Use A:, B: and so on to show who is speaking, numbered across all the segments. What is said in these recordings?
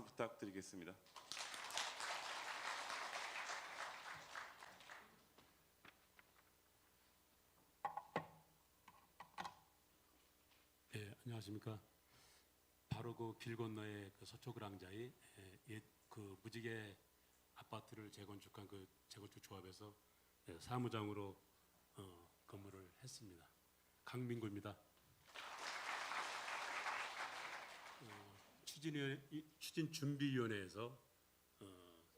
A: 부탁드리겠습니다.
B: 네, 안녕하십니까. 바로 그 길 건너의 그 서초그랑자의 옛 그 무지개 아파트를 재건축한 그 재건축 조합에서 사무장으로 근무를 했습니다. 강민구입니다. 추진준비위원회에서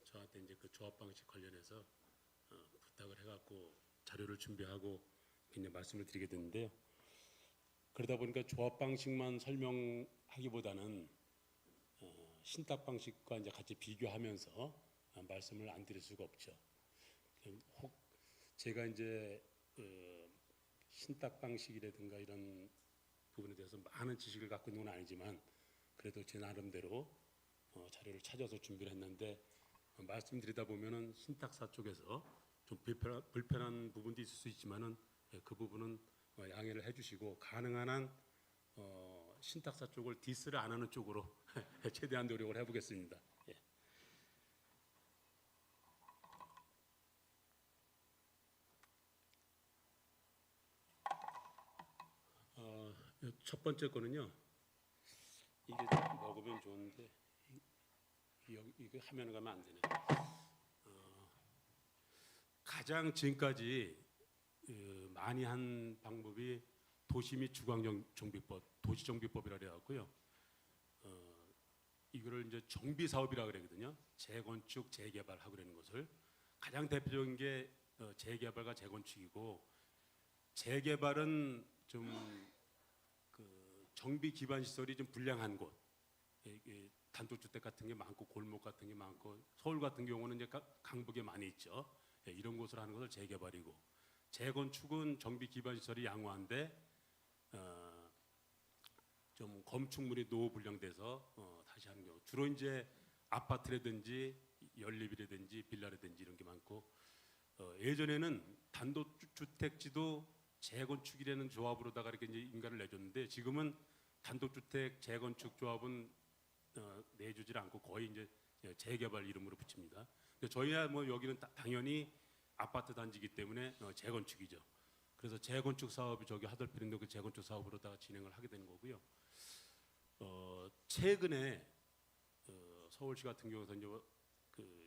B: 저한테 이제 그 조합 방식 관련해서 부탁을 해갖고 자료를 준비하고 그냥 말씀을 드리게 됐는데요. 그러다 보니까 조합 방식만 설명하기보다는 신탁 방식과 이제 같이 비교하면서 말씀을 안 드릴 수가 없죠. 혹 제가 이제 신탁 방식이라든가 이런 부분에 대해서 많은 지식을 갖고 있는 건 아니지만 그래도 제 나름대로 자료를 찾아서 준비를 했는데 말씀드리다 보면은 신탁사 쪽에서 좀 불편한 부분도 있을 수 있지만은 그 부분은 양해를 해주시고 가능한 한 신탁사 쪽을 디스를 안 하는 쪽으로 최대한 노력을 해보겠습니다. 예. 첫 번째 거는요. 이게 먹으면 좋은데 이거 화면에 가면 안 되네. 가장 지금까지 많이 한 방법이 도시 및 주광정비법, 도시정비법이라 그래갖고요. 이거를 이제 정비 사업이라 그러거든요. 재건축, 재개발하고 그러는 것을 가장 대표적인 게 재개발과 재건축이고 재개발은 좀 그 정비 기반 시설이 좀 불량한 곳, 단독주택 같은 게 많고 골목 같은 게 많고 서울 같은 경우는 이제 강북에 많이 있죠. 이런 곳을 하는 것을 재개발이고 재건축은 정비 기반 시설이 양호한데 좀 건축물이 노후 불량돼서 다시 하는 경우 주로 이제 아파트라든지 연립이라든지 빌라라든지 이런 게 많고 예전에는 단독주택지도 재건축이라는 조합으로다가 이렇게 이제 인가를 내줬는데 지금은 단독주택 재건축 조합은 내주질 않고 거의 이제 재개발 이름으로 붙입니다. 저희야 뭐 여기는 당연히 아파트 단지이기 때문에 재건축이죠. 그래서 재건축 사업이 저기 하덜필인데 그 재건축 사업으로다가 진행을 하게 되는 거고요. 최근에 서울시 같은 경우에서 이제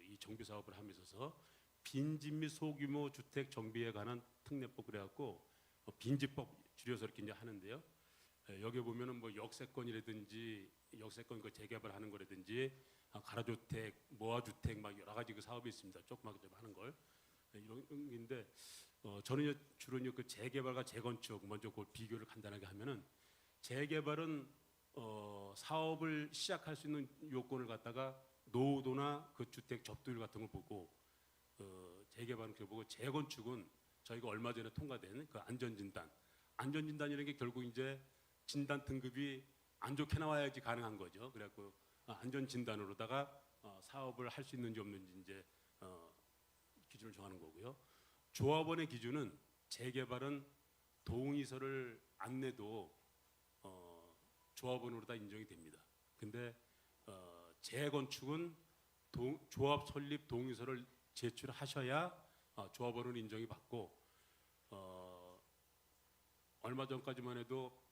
B: 이 정비 사업을 하면서 있어서 빈집 및 소규모 주택 정비에 관한 특례법 그래갖고 빈집법 줄여서 이렇게 이제 하는데요. 여기 보면은 뭐 역세권이라든지 역세권 그 재개발하는 거라든지 가로주택, 모아주택 막 여러 가지 그 사업이 있습니다. 조그맣게 좀 하는 걸 이런 인데 저는 주로 그 재개발과 재건축 먼저 그 비교를 간단하게 하면은 재개발은 사업을 시작할 수 있는 요건을 갖다가 노후도나 그 주택 접두율 같은 걸 보고 재개발은 그걸 보고 재건축은 저희가 얼마 전에 통과된 그 안전진단이라는 게 결국 이제 진단 등급이 안 좋게 나와야지 가능한 거죠. 그래갖고 안전진단으로다가 사업을 할 수 있는지 없는지 이제 기준을 정하는 거고요. 조합원의 기준은 재개발은 동의서를 안 내도 조합원으로 다 인정이 됩니다. 근데 재건축은 조합 설립 동의서를 제출하셔야 조합원으로 인정이 받고 얼마 전까지만 해도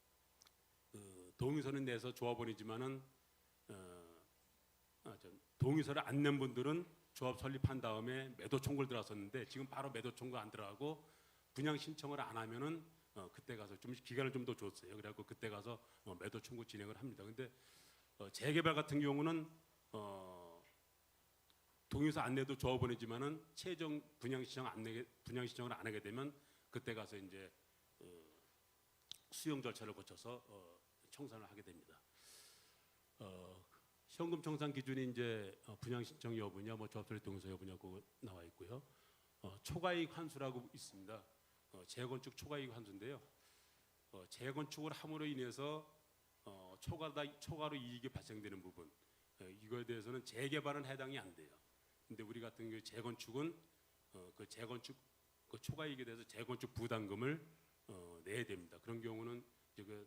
B: 동의서는 내서 조합원이지만은 동의서를 안 낸 분들은 조합 설립한 다음에 매도 청구를 들어갔었는데 지금 바로 매도 청구 안 들어가고 분양 신청을 안 하면은 그때 가서 좀 기간을 좀 더 줬어요. 그래갖고 그때 가서 매도 청구 진행을 합니다. 근데 재개발 같은 경우는 동의서 안 내도 조합원이지만은 최종 분양 신청을 안 하게 되면 그때 가서 이제 수용 절차를 거쳐서 청산을 하게 됩니다. 현금 청산 기준이 이제 분양 신청 여부냐, 뭐 조합 설립 동의서 여부냐고 나와 있고요. 초과이익 환수라고 있습니다. 재건축 초과이익 환수인데요. 재건축을 함으로 인해서 초과로 이익이 발생되는 부분, 이거에 대해서는 재개발은 해당이 안 돼요. 근데 우리 같은 경우 재건축은 그 재건축 그 초과이익에 대해서 재건축 부담금을 내야 됩니다. 그런 경우는 이제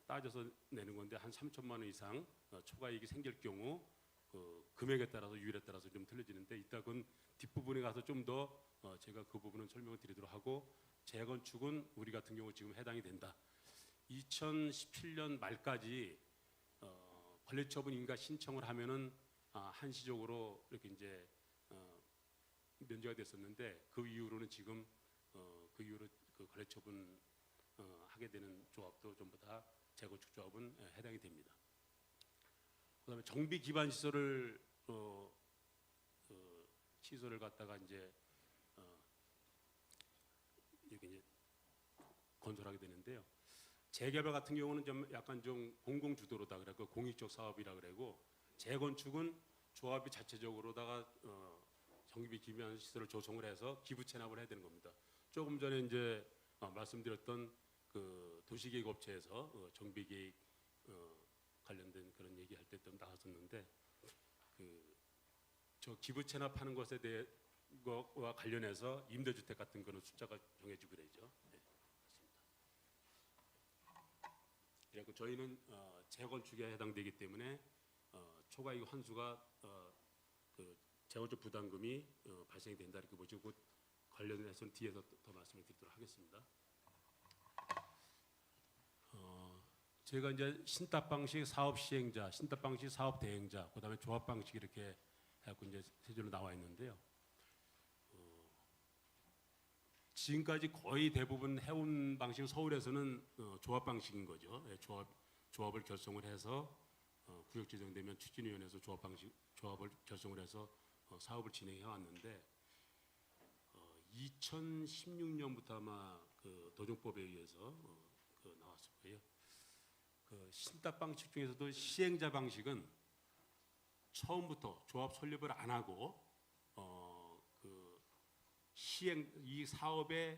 B: 따져서 내는 건데 한 3천만 원 이상 초과이익이 생길 경우 금액에 따라서 유율에 따라서 좀 틀려지는데 이따 그건 뒷부분에 가서 좀 더 제가 그 부분은 설명을 드리도록 하고 재건축은 우리 같은 경우 지금 해당이 된다. 2017년 말까지 관리처분 인가 신청을 하면은 한시적으로 이렇게 이제 면제가 됐었는데 그 이후로는 지금 그 이후로 그 관리처분 하게 되는 조합도 전부 다 재건축 조합은 해당이 됩니다. 그다음에 정비 기반 시설을 시설을 갖다가 이제 이렇게 이제 건설하게 되는데요. 재개발 같은 경우는 좀 약간 좀 공공 주도로다 그래고 공익적 사업이라 그래고 재건축은 조합이 자체적으로다가 정비 기반 시설을 조성을 해서 기부 체납을 해야 되는 겁니다. 조금 전에 이제 말씀드렸던 그 도시계획 업체에서 정비계획 관련된 그런 얘기할 때 좀 나왔었는데 저 기부 체납하는 것에 대해 것과 관련해서 임대주택 같은 거는 숫자가 정해지고 그러죠. 네, 맞습니다. 그래서 저희는 재건축에 해당되기 때문에 초과이익 환수가 그 재건축 부담금이 발생이 된다 이렇게 보시고 관련해서는 뒤에서 더 말씀을 드리도록 하겠습니다. 제가 이제 신탁 방식 사업 시행자, 신탁 방식 사업 대행자, 그다음에 조합 방식 이렇게 해갖고 이제 세 줄로 나와 있는데요. 지금까지 거의 대부분 해온 방식은 서울에서는 조합 방식인 거죠. 예, 조합을 결성을 해서 구역 지정되면 추진위원회에서 조합을 결성을 해서 사업을 진행해 왔는데 2016년부터 아마 그 도정법에 의해서 나왔을 거예요. 그 신탁 방식 중에서도 시행자 방식은 처음부터 조합 설립을 안 하고 그 시행 이 사업의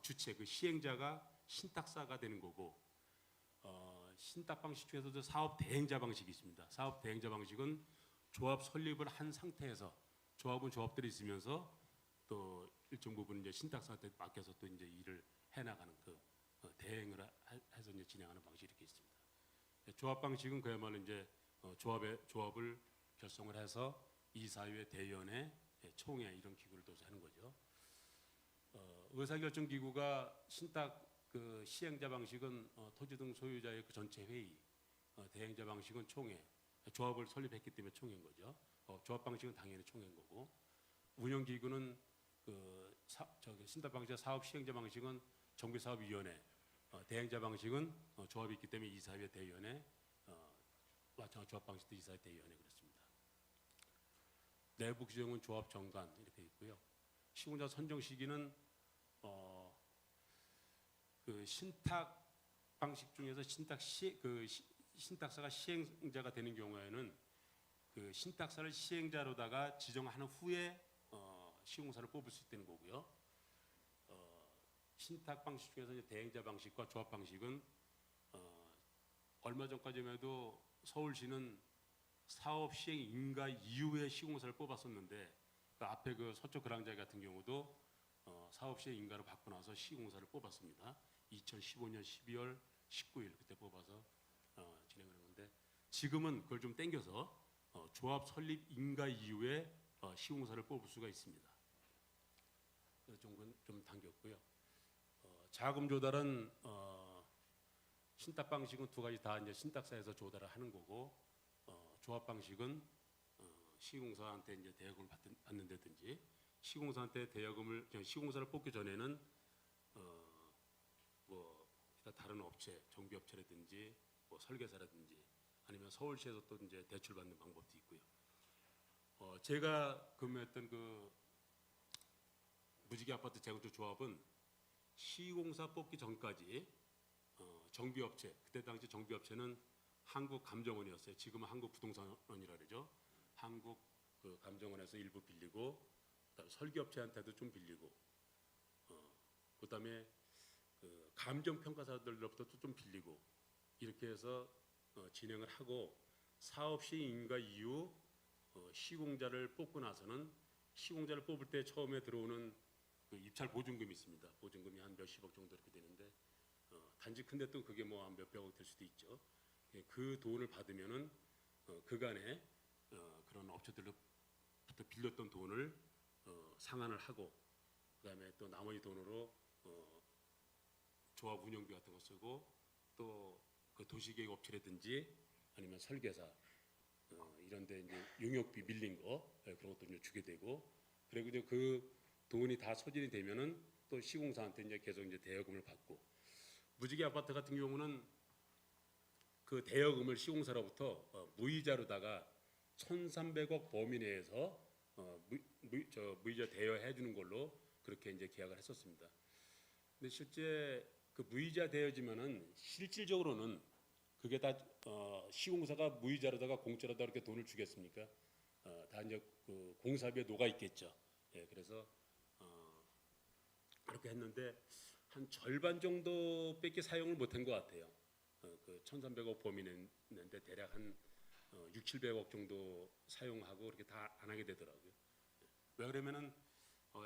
B: 주체 그 시행자가 신탁사가 되는 거고 신탁 방식 중에서도 사업 대행자 방식이 있습니다. 사업 대행자 방식은 조합 설립을 한 상태에서 조합은 조합들이 있으면서 또 일정 부분 이제 신탁사한테 맡겨서 또 이제 일을 해나가는 그 대행을 해서 이제 진행하는 방식이 이렇게 있습니다. 조합 방식은 그야말로 이제 조합을 결성을 해서 이사회, 대의원회, 총회 이런 기구를 둬서 하는 거죠. 의사결정 기구가 신탁 그 시행자 방식은 토지 등 소유자의 그 전체 회의, 대행자 방식은 총회, 조합을 설립했기 때문에 총회인 거죠. 조합 방식은 당연히 총회인 거고 운영 기구는 신탁 방식 사업 시행자 방식은 정비사업위원회, 대행자 방식은 조합이 있기 때문에 이사회, 대의원회, 조합 방식도 이사회, 대의원회 그렇습니다. 내부 규정은 조합 정관 이렇게 있고요. 시공자 선정 시기는 그 신탁 방식 중에서 신탁사가 시행자가 되는 경우에는 그 신탁사를 시행자로다가 지정한 후에 시공사를 뽑을 수 있다는 거고요. 신탁 방식 중에서 이제 대행자 방식과 조합 방식은 얼마 전까지만 해도 서울시는 사업 시행 인가 이후에 시공사를 뽑았었는데 그 앞에 그 서초 그랑자리 같은 경우도 사업 시행 인가를 받고 나서 시공사를 뽑았습니다. 2015년 12월 19일 그때 뽑아서 진행을 했는데 지금은 그걸 좀 땡겨서 조합 설립 인가 이후에 시공사를 뽑을 수가 있습니다. 그래서 좀 당겼고요. 자금 조달은 신탁 방식은 두 가지 다 이제 신탁사에서 조달을 하는 거고 조합 방식은 시공사한테 이제 대여금을 받는다든지 시공사한테 시공사를 뽑기 전에는 뭐 다른 업체, 정비업체라든지 뭐 설계사라든지 아니면 서울시에서 또 이제 대출 받는 방법도 있고요. 제가 근무했던 그 무지개 아파트 재건축 조합은 시공사 뽑기 전까지 정비업체 그때 당시 정비업체는 한국감정원이었어요. 지금은 한국부동산원이라 그러죠. 한국 그 감정원에서 일부 빌리고 설계업체한테도 좀 빌리고 그다음에 그 감정평가사들로부터도 좀 빌리고 이렇게 해서 진행을 하고 사업 시행 인가 이후 시공자를 뽑고 나서는 시공자를 뽑을 때 처음에 들어오는 그 입찰 보증금이 있습니다. 보증금이 한 몇십억 정도 이렇게 되는데 단지 큰데 또 그게 뭐 몇백억 될 수도 있죠. 예, 그 돈을 받으면은 그간에 그런 업체들로부터 빌렸던 돈을 상환을 하고 그다음에 또 나머지 돈으로 조합 운영비 같은 거 쓰고 또 그 도시계획 업체라든지 아니면 설계사 이런데 이제 용역비 밀린 거 그런 것도 이제 주게 되고 그리고 이제 그 돈이 다 소진이 되면은 또 시공사한테 이제 계속 이제 대여금을 받고 무지개 아파트 같은 경우는 그 대여금을 시공사로부터 무이자로다가 1,300억 범위 내에서 무이자 대여해 주는 걸로 그렇게 이제 계약을 했었습니다. 근데 실제 그 무이자 대여지만은 실질적으로는 그게 다 시공사가 무이자로다가 공짜로다 이렇게 돈을 주겠습니까? 다 이제 그 공사비에 녹아 있겠죠. 예, 그래서 그렇게 했는데 한 절반 정도밖에 사용을 못한 것 같아요. 그 1,300억 범위 냈는데 대략 한 6, 700억 정도 사용하고 그렇게 다 안 하게 되더라고요. 왜 그러면은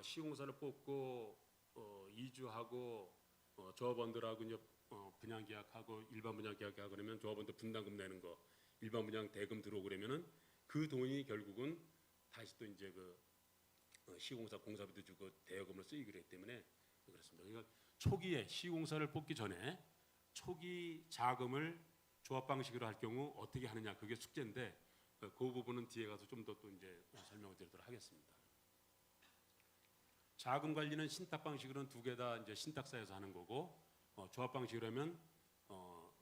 B: 시공사를 뽑고 이주하고 조합원들하고 이제 분양 계약하고 일반 분양 계약하고 그러면 조합원들 분담금 내는 거 일반 분양 대금 들어오고 그러면은 그 돈이 결국은 다시 또 이제 그 시공사 공사비도 주고 대여금을 쓰이기 그랬기 때문에 그렇습니다. 그러니까 초기에 시공사를 뽑기 전에 초기 자금을 조합 방식으로 할 경우 어떻게 하느냐 그게 숙제인데 그 부분은 뒤에 가서 좀 더 또 이제 설명을 드리도록 하겠습니다. 자금 관리는 신탁 방식으로는 두 개 다 이제 신탁사에서 하는 거고 조합 방식이라면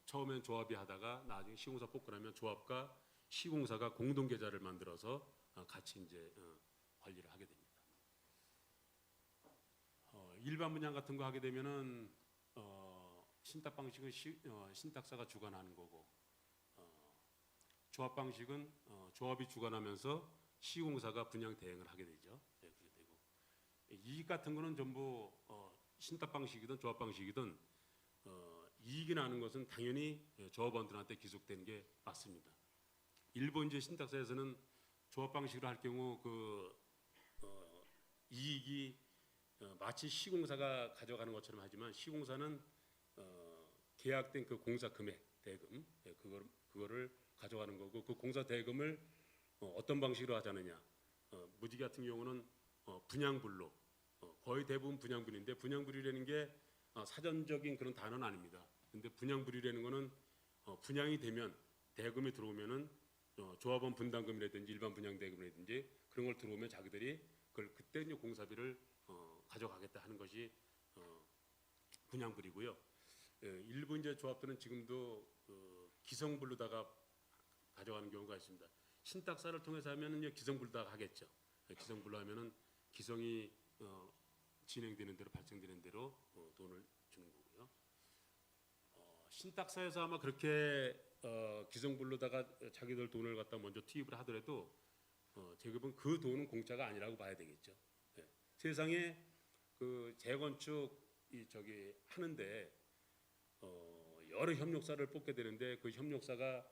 B: 처음엔 조합이 하다가 나중에 시공사 뽑고 나면 조합과 시공사가 공동 계좌를 만들어서 같이 이제 관리를 하게 됩니다. 일반 분양 같은 거 하게 되면은 신탁 방식은 신탁사가 주관하는 거고 조합 방식은 조합이 주관하면서 시공사가 분양 대행을 하게 되죠. 네, 그렇게 되고 이익 같은 거는 전부 신탁 방식이든 조합 방식이든 이익이 나는 것은 당연히 조합원들한테 기속되는 게 맞습니다. 일본 이제 신탁사에서는 조합 방식으로 할 경우 그 이익이 마치 시공사가 가져가는 것처럼 하지만 시공사는 계약된 그 공사 금액 대금 그거를 가져가는 거고 그 공사 대금을 어떤 방식으로 하자느냐 무지개 같은 경우는 분양불로 거의 대부분 분양불인데 분양불이라는 게 사전적인 그런 단어는 아닙니다. 근데 분양불이라는 거는 분양이 되면 대금이 들어오면은 조합원 분담금이라든지 일반 분양 대금이라든지 그런 걸 들어오면 자기들이 그걸 그때 이제 공사비를 가져가겠다 하는 것이 분양불이고요. 일부 이제 조합들은 지금도 기성불로다가 가져가는 경우가 있습니다. 신탁사를 통해서 하면은 이제 기성불로다가 하겠죠. 기성불로 하면은 기성이 진행되는 대로 발생되는 대로 돈을 주는 거고요. 신탁사에서 아마 그렇게 기성불로다가 자기들 돈을 갖다 먼저 투입을 하더라도 제급은 그 돈은 공짜가 아니라고 봐야 되겠죠. 네. 세상에 그 재건축 하는데 여러 협력사를 뽑게 되는데 그 협력사가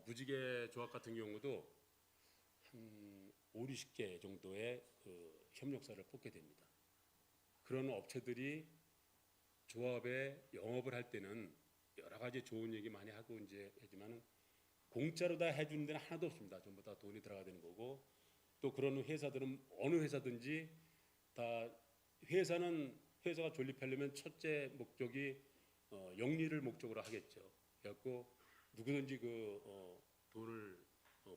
B: 무지개 조합 같은 경우도 한 5, 60개 정도의 그 협력사를 뽑게 됩니다. 그런 업체들이 조합에 영업을 할 때는 여러 가지 좋은 얘기 많이 하고 이제 하지만은 공짜로 다 해주는 데는 하나도 없습니다. 전부 다 돈이 들어가야 되는 거고 또 그런 회사들은 어느 회사든지 다 회사가 존립하려면 첫째 목적이 영리를 목적으로 하겠죠. 그래갖고 누구든지 그 돈을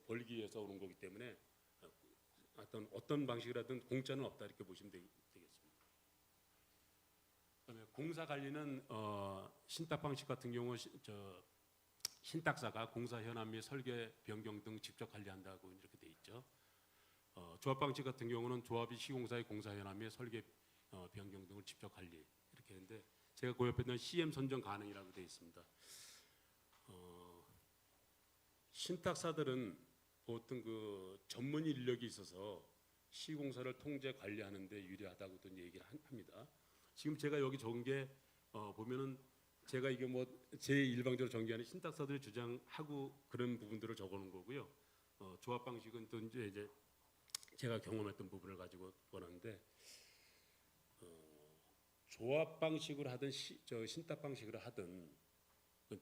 B: 벌기 위해서 오는 거기 때문에 어떤 방식이라든 공짜는 없다 이렇게 보시면 되겠습니다. 그다음에 공사 관리는 신탁 방식 같은 경우 신탁사가 공사 현황 및 설계 변경 등 직접 관리한다고 이렇게 돼 있죠. 조합 방식 같은 경우는 조합이 시공사의 공사 현황 및 설계 변경 등을 직접 관리 이렇게 했는데 제가 그 옆에 있는 CM 선정 가능이라고 되어 있습니다. 신탁사들은 보통 그 전문 인력이 있어서 시공사를 통제 관리하는데 유리하다고도 얘기를 합니다. 지금 제가 여기 적은 게 보면은 제가 이게 뭐 제 일방적으로 전개하는 신탁사들이 주장하고 그런 부분들을 적어놓은 거고요. 조합 방식은 또 이제 제가 경험했던 부분을 가지고 원하는데 조합 방식으로 하든 신탁 방식으로 하든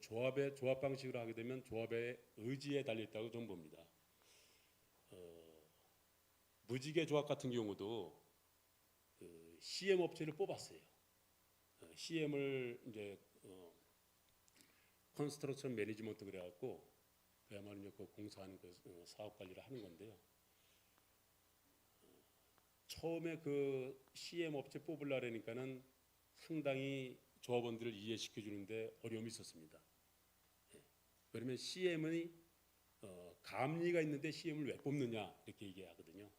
B: 조합 방식으로 하게 되면 조합의 의지에 달려 있다고 저는 봅니다. 무지개 조합 같은 경우도 그 CM 업체를 뽑았어요. CM을 이제 컨스트럭션 매니지먼트 그래갖고 그야말로 이제 그 공사하는 그 사업 관리를 하는 건데요. 처음에 그 CM 업체 뽑으려니까는 상당히 조합원들을 이해시켜 주는데 어려움이 있었습니다. 그러면 CM이 감리가 있는데 CM을 왜 뽑느냐 이렇게 얘기하거든요.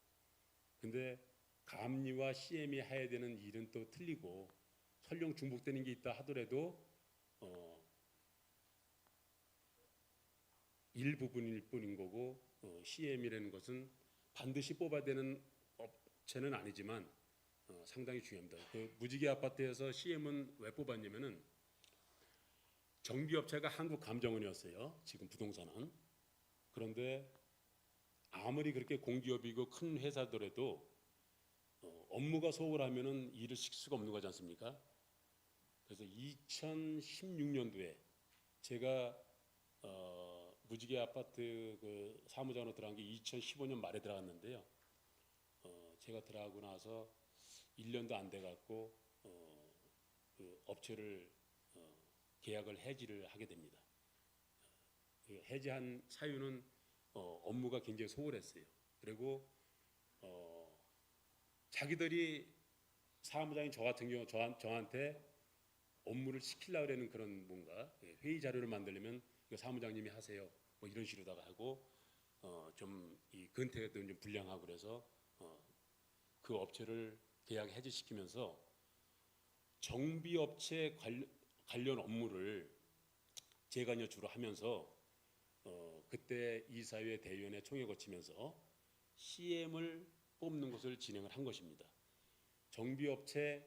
B: 근데 감리와 CM이 해야 되는 일은 또 틀리고 설령 중복되는 게 있다 하더라도 일부분일 뿐인 거고 CM이라는 것은 반드시 뽑아야 되는 업체는 아니지만 상당히 중요합니다. 그 무지개 아파트에서 CM은 왜 뽑았냐면은 정비업체가 한국감정원이었어요. 지금 부동산은. 그런데 아무리 그렇게 공기업이고 큰 회사더라도 업무가 소홀하면은 일을 시킬 수가 없는 거지 않습니까? 그래서 2016년도에 제가 무지개 아파트 그 사무장으로 들어간 게 2015년 말에 들어갔는데요. 제가 들어가고 나서 1년도 안 돼 갖고 그 업체를 계약을 해지를 하게 됩니다. 해지한 사유는 업무가 굉장히 소홀했어요. 그리고 자기들이 사무장인 저 같은 경우 저한테 업무를 시키려고 하는 그런 뭔가 회의 자료를 만들려면 사무장님이 하세요. 뭐 이런 식으로다가 하고 좀 이 근태도 좀 불량하고 그래서 그 업체를 계약 해지시키면서 정비업체 관련 업무를 제가 이제 주로 하면서 그때 이사회 대위원회 총회 거치면서 CM을 뽑는 것을 진행을 한 것입니다. 정비업체에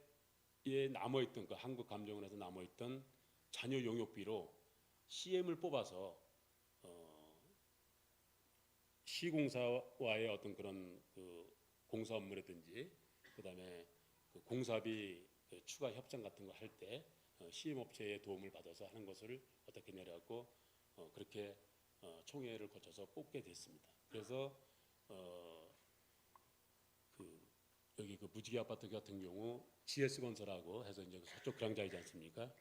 B: 남아있던 그 한국감정원에서 남아있던 잔여 용역비로 CM을 뽑아서 시공사와의 어떤 그런 그 공사 업무라든지 그다음에 그 공사비 추가 협상 같은 거 할 때 CM 업체의 도움을 받아서 하는 것을 어떻게 내려고 그렇게 총회를 거쳐서 뽑게 됐습니다. 그래서 여기 그 무지개 아파트 같은 경우 GS건설하고 해서 이제 서쪽 그랑자이지 않습니까?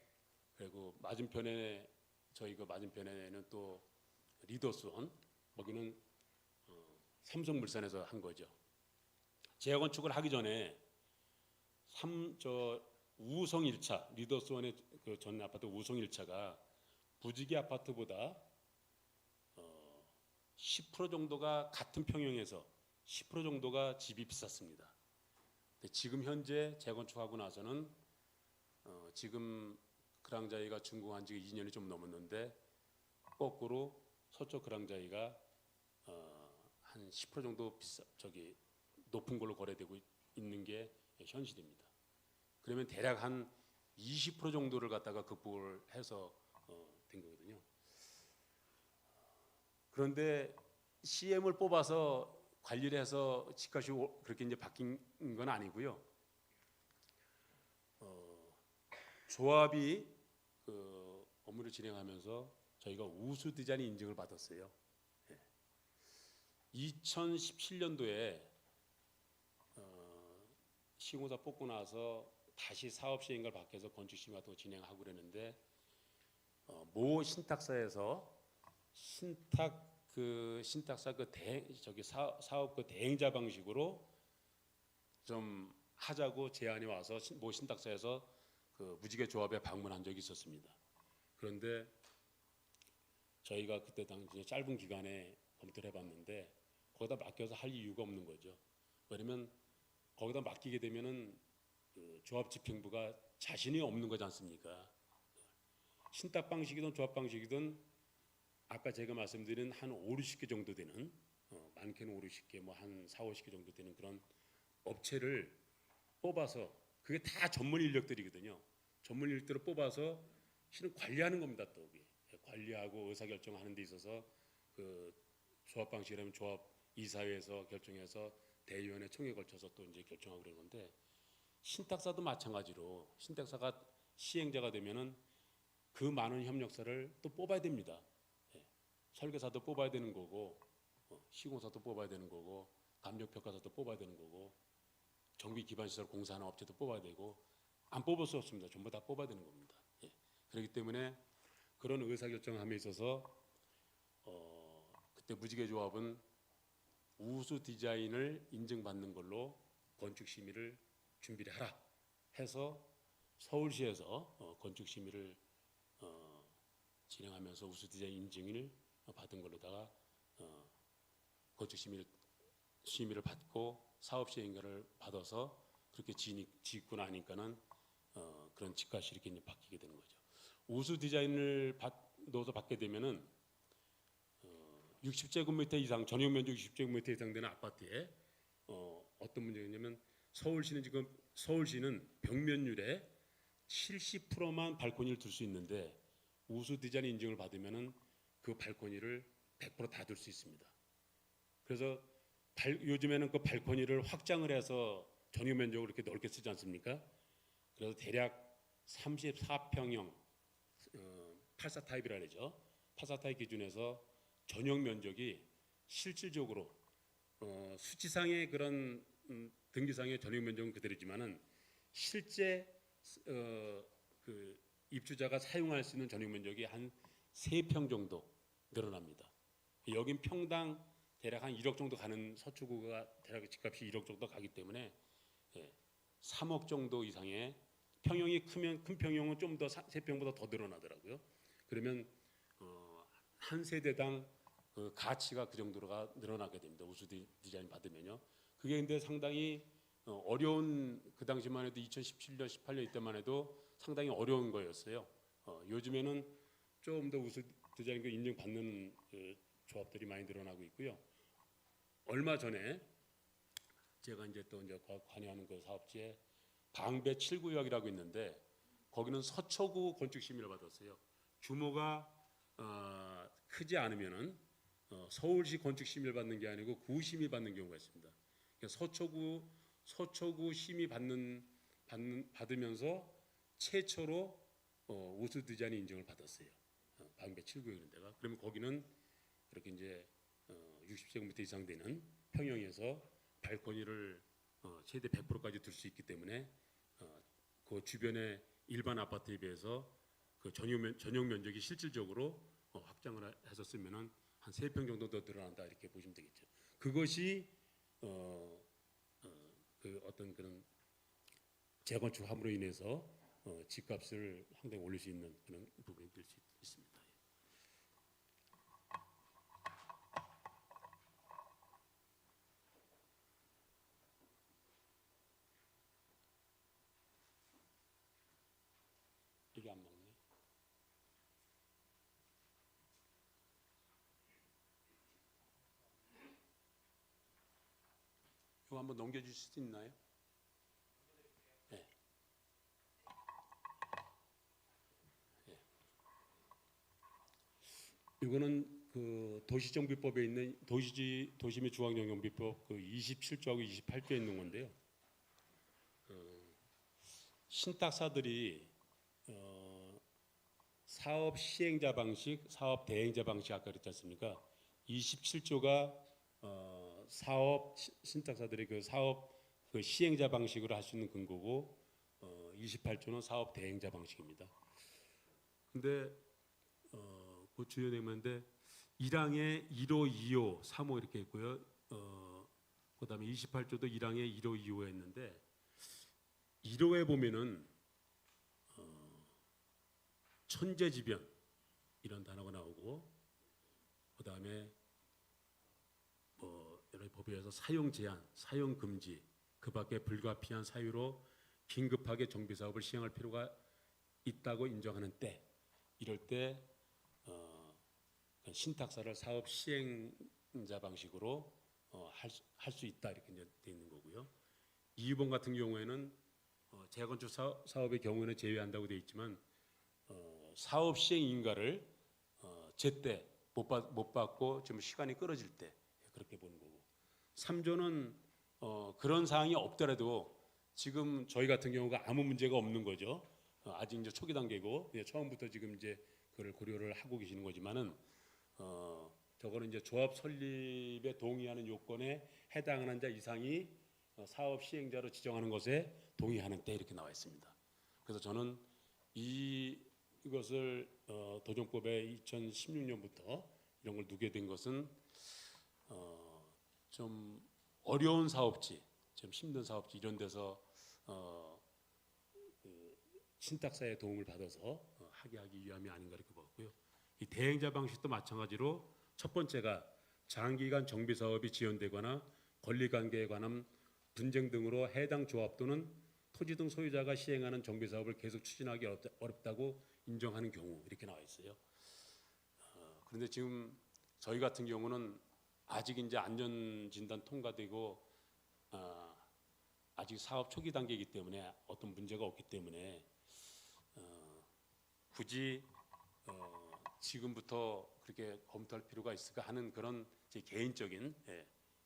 B: 그리고 맞은편에 저희 그 맞은편에는 또 리더스원 거기는 삼성물산에서 한 거죠. 재건축을 하기 전에 우성 1차 리더스원의 그 전 아파트 우성 1차가 무지개 아파트보다 10% 정도가 같은 평형에서 10% 정도가 집이 비쌌습니다. 지금 현재 재건축하고 나서는 지금 그랑자이가 준공한 지 2년이 좀 넘었는데 거꾸로 서쪽 그랑자이가 한 10% 정도 높은 걸로 거래되고 있는 게 현실입니다. 그러면 대략 한 20% 정도를 갖다가 극복을 해서 된 거거든요. 그런데 CM을 뽑아서 관리를 해서 집값이 그렇게 이제 바뀐 건 아니고요. 조합이 그 업무를 진행하면서 저희가 우수 디자인 인증을 받았어요. 2017년도에 시공사 뽑고 나서 다시 사업 시행을 받게 해서 건축 심의 같은 거 진행하고 그랬는데 모 신탁사에서 신탁사 사업 그 대행자 방식으로 좀 하자고 제안이 와서 모 신탁사에서 그 무지개 조합에 방문한 적이 있었습니다. 그런데 저희가 그때 당시에 짧은 기간에 검토를 해봤는데 거기다 맡겨서 할 이유가 없는 거죠. 왜냐면 거기다 맡기게 되면은 그 조합 집행부가 자신이 없는 거지 않습니까? 신탁 방식이든 조합 방식이든 아까 제가 말씀드린 한 5, 60개 정도 되는 많게는 5, 60개 뭐 한 4, 50개 정도 되는 그런 업체를 뽑아서 그게 다 전문 인력들이거든요. 전문 인력들을 뽑아서 실은 관리하는 겁니다. 또 관리하고 의사결정하는 데 있어서 그 조합 방식이라면 조합 이사회에서 결정해서 대의원회 총회 걸쳐서 또 이제 결정하고 그런 건데 신탁사도 마찬가지로 신탁사가 시행자가 되면은 그 많은 협력사를 또 뽑아야 됩니다. 예. 설계사도 뽑아야 되는 거고, 시공사도 뽑아야 되는 거고, 감정평가사도 뽑아야 되는 거고, 정비 기반 시설 공사하는 업체도 뽑아야 되고, 안 뽑을 수 없습니다. 전부 다 뽑아야 되는 겁니다. 예. 그렇기 때문에 그런 의사결정함에 있어서 그때 무지개조합은 우수 디자인을 인증받는 걸로 건축심의를 준비를 하라 해서 서울시에서 건축심의를 진행하면서 우수 디자인 인증을 받은 걸로다가 건축심의를 받고 사업시행자를 받아서 그렇게 짓고 나니까는 그런 집값이 이렇게 바뀌게 되는 거죠. 우수 디자인을 넣어서 받게 되면은 60제곱미터 이상 전용 면적 60제곱미터 이상 되는 아파트에 어떤 문제가 있냐면 서울시는 벽면율의 70%만 발코니를 둘 수 있는데 우수 디자인 인증을 받으면은 그 발코니를 100% 다 둘 수 있습니다. 그래서 요즘에는 그 발코니를 확장을 해서 전용 면적을 이렇게 넓게 쓰지 않습니까? 그래서 대략 34평형 84 타입이라 그러죠. 84 타입 기준에서 전용 면적이 실질적으로 수치상의 그런 등기상의 전용 면적은 그대로지만은 실제 그 입주자가 사용할 수 있는 전용 면적이 한 3평 정도 늘어납니다. 여긴 평당 대략 한 1억 정도 가는 서초구가 대략 집값이 1억 정도 가기 때문에 3억 정도 이상의 평형이 크면 큰 평형은 좀 더 3평보다 더 늘어나더라고요. 그러면 한 세대당 그 가치가 그 정도가 늘어나게 됩니다. 우수 디자인 받으면요. 그게 근데 상당히 어려운 그 당시만 해도 2017년, 18년 이때만 해도 상당히 어려운 거였어요. 요즘에는 좀 더 우수 디자인과 인증받는 그 조합들이 많이 늘어나고 있고요. 얼마 전에 제가 이제 관여하는 그 사업지에 방배 7구역이라고 있는데 거기는 서초구 건축심의를 받았어요. 규모가 크지 않으면은 서울시 건축심의를 받는 게 아니고 구심의 받는 경우가 있습니다. 그러니까 서초구 심의 받으면서 최초로 우수 디자인 인증을 받았어요. 방배 7구역 이런 데가. 그러면 거기는 그렇게 이제 60제곱미터 이상 되는 평형에서 발코니를 최대 100%까지 둘 수 있기 때문에 그 주변의 일반 아파트에 비해서 그 전용 면적이 실질적으로 확장을 해서 쓰면은 한 3평 정도 더 늘어난다 이렇게 보시면 되겠죠. 그것이 그 어떤 그런 재건축함으로 인해서 집값을 상당히 올릴 수 있는 그런 부분이 될 수 있습니다. 이게 안 먹네. 이거 한번 넘겨주실 수 있나요? 네. 네. 이거는 그 도시정비법에 있는 도시및 중앙정비법 그 27조하고 28조에 있는 건데요. 신탁사들이 사업 시행자 방식, 사업 대행자 방식 아까 그랬지 않습니까? 27조가 사업 신탁사들이 그 사업 그 시행자 방식으로 할 수 있는 근거고 28조는 사업 대행자 방식입니다. 근데 그 주요 내용인데 1항에 1호, 2호, 3호 이렇게 있고요. 그다음에 28조도 1항에 1호, 2호에 있는데 1호에 보면은 천재지변 이런 단어가 나오고 그다음에 여러 법에서 사용 제한, 사용 금지, 그밖에 불가피한 사유로 긴급하게 정비 사업을 시행할 필요가 있다고 인정하는 때, 이럴 때 신탁사를 사업 시행자 방식으로 할 수 있다 이렇게 돼 있는 거고요. 2번 같은 경우에는 재건축 사업의 경우에는 제외한다고 되어 있지만 사업 시행 인가를 제때 못 받고 좀 시간이 끌어질 때 그렇게 보는 거고 3조는 그런 사항이 없더라도 지금 저희 같은 경우가 아무 문제가 없는 거죠. 아직 이제 초기 단계고 처음부터 지금 이제 그걸 고려를 하고 계시는 거지만은 저거는 이제 조합 설립에 동의하는 요건에 해당하는 자 이상이 사업 시행자로 지정하는 것에 동의하는 때 이렇게 나와 있습니다. 그래서 저는 이것을 도정법에 2016년부터 이런 걸 두게 된 것은 좀 어려운 사업지, 좀 힘든 사업지 이런 데서 그 신탁사의 도움을 받아서 하기 위함이 아닌가 이렇게 보고요. 이 대행자 방식도 마찬가지로 첫 번째가 장기간 정비 사업이 지연되거나 권리관계에 관한 분쟁 등으로 해당 조합 또는 토지 등 소유자가 시행하는 정비 사업을 계속 추진하기 어렵다고 인정하는 경우 이렇게 나와 있어요. 그런데 지금 저희 같은 경우는 아직 이제 안전 진단 통과되고 아직 사업 초기 단계이기 때문에 어떤 문제가 없기 때문에 굳이 지금부터 그렇게 검토할 필요가 있을까 하는 그런 제 개인적인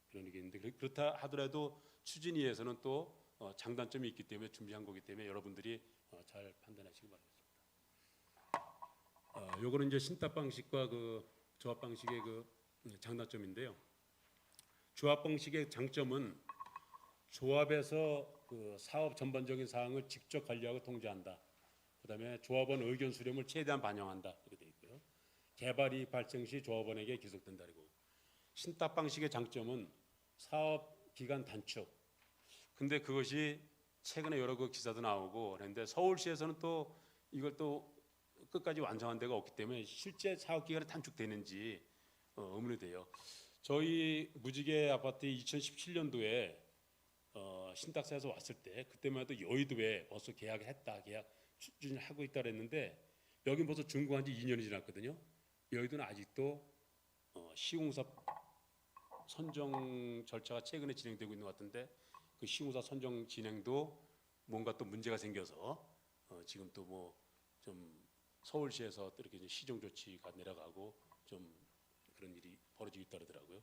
B: 그런 의견인데 그렇다 하더라도 추진위에서는 또 장단점이 있기 때문에 준비한 거기 때문에 여러분들이 잘 판단하시기 바라겠습니다. 요거는 이제 신탁 방식과 그 조합 방식의 그 장단점인데요. 조합 방식의 장점은 조합에서 그 사업 전반적인 사항을 직접 관리하고 통제한다. 그다음에 조합원 의견 수렴을 최대한 반영한다. 이렇게 돼 있고요. 개발 이익 발생 시 조합원에게 기속된다. 그리고 신탁 방식의 장점은 사업 기간 단축. 근데 그것이 최근에 여러 그 기사도 나오고 그런데 서울시에서는 또 이걸 또 끝까지 완성한 데가 없기 때문에 실제 사업 기간이 단축되는지 의문이 돼요. 저희 무지개 아파트 2017년도에 신탁사에서 왔을 때 그때만 해도 여의도에 벌써 계약을 했다, 계약 추진을 하고 있다 그랬는데 여긴 벌써 준공한 지 2년이 지났거든요. 여의도는 아직도 시공사 선정 절차가 최근에 진행되고 있는 것 같은데 그 시공사 선정 진행도 뭔가 또 문제가 생겨서 지금 또 뭐 좀 서울시에서 또 이렇게 시정 조치가 내려가고 좀 그런 일이 벌어지고 있다 그러더라고요.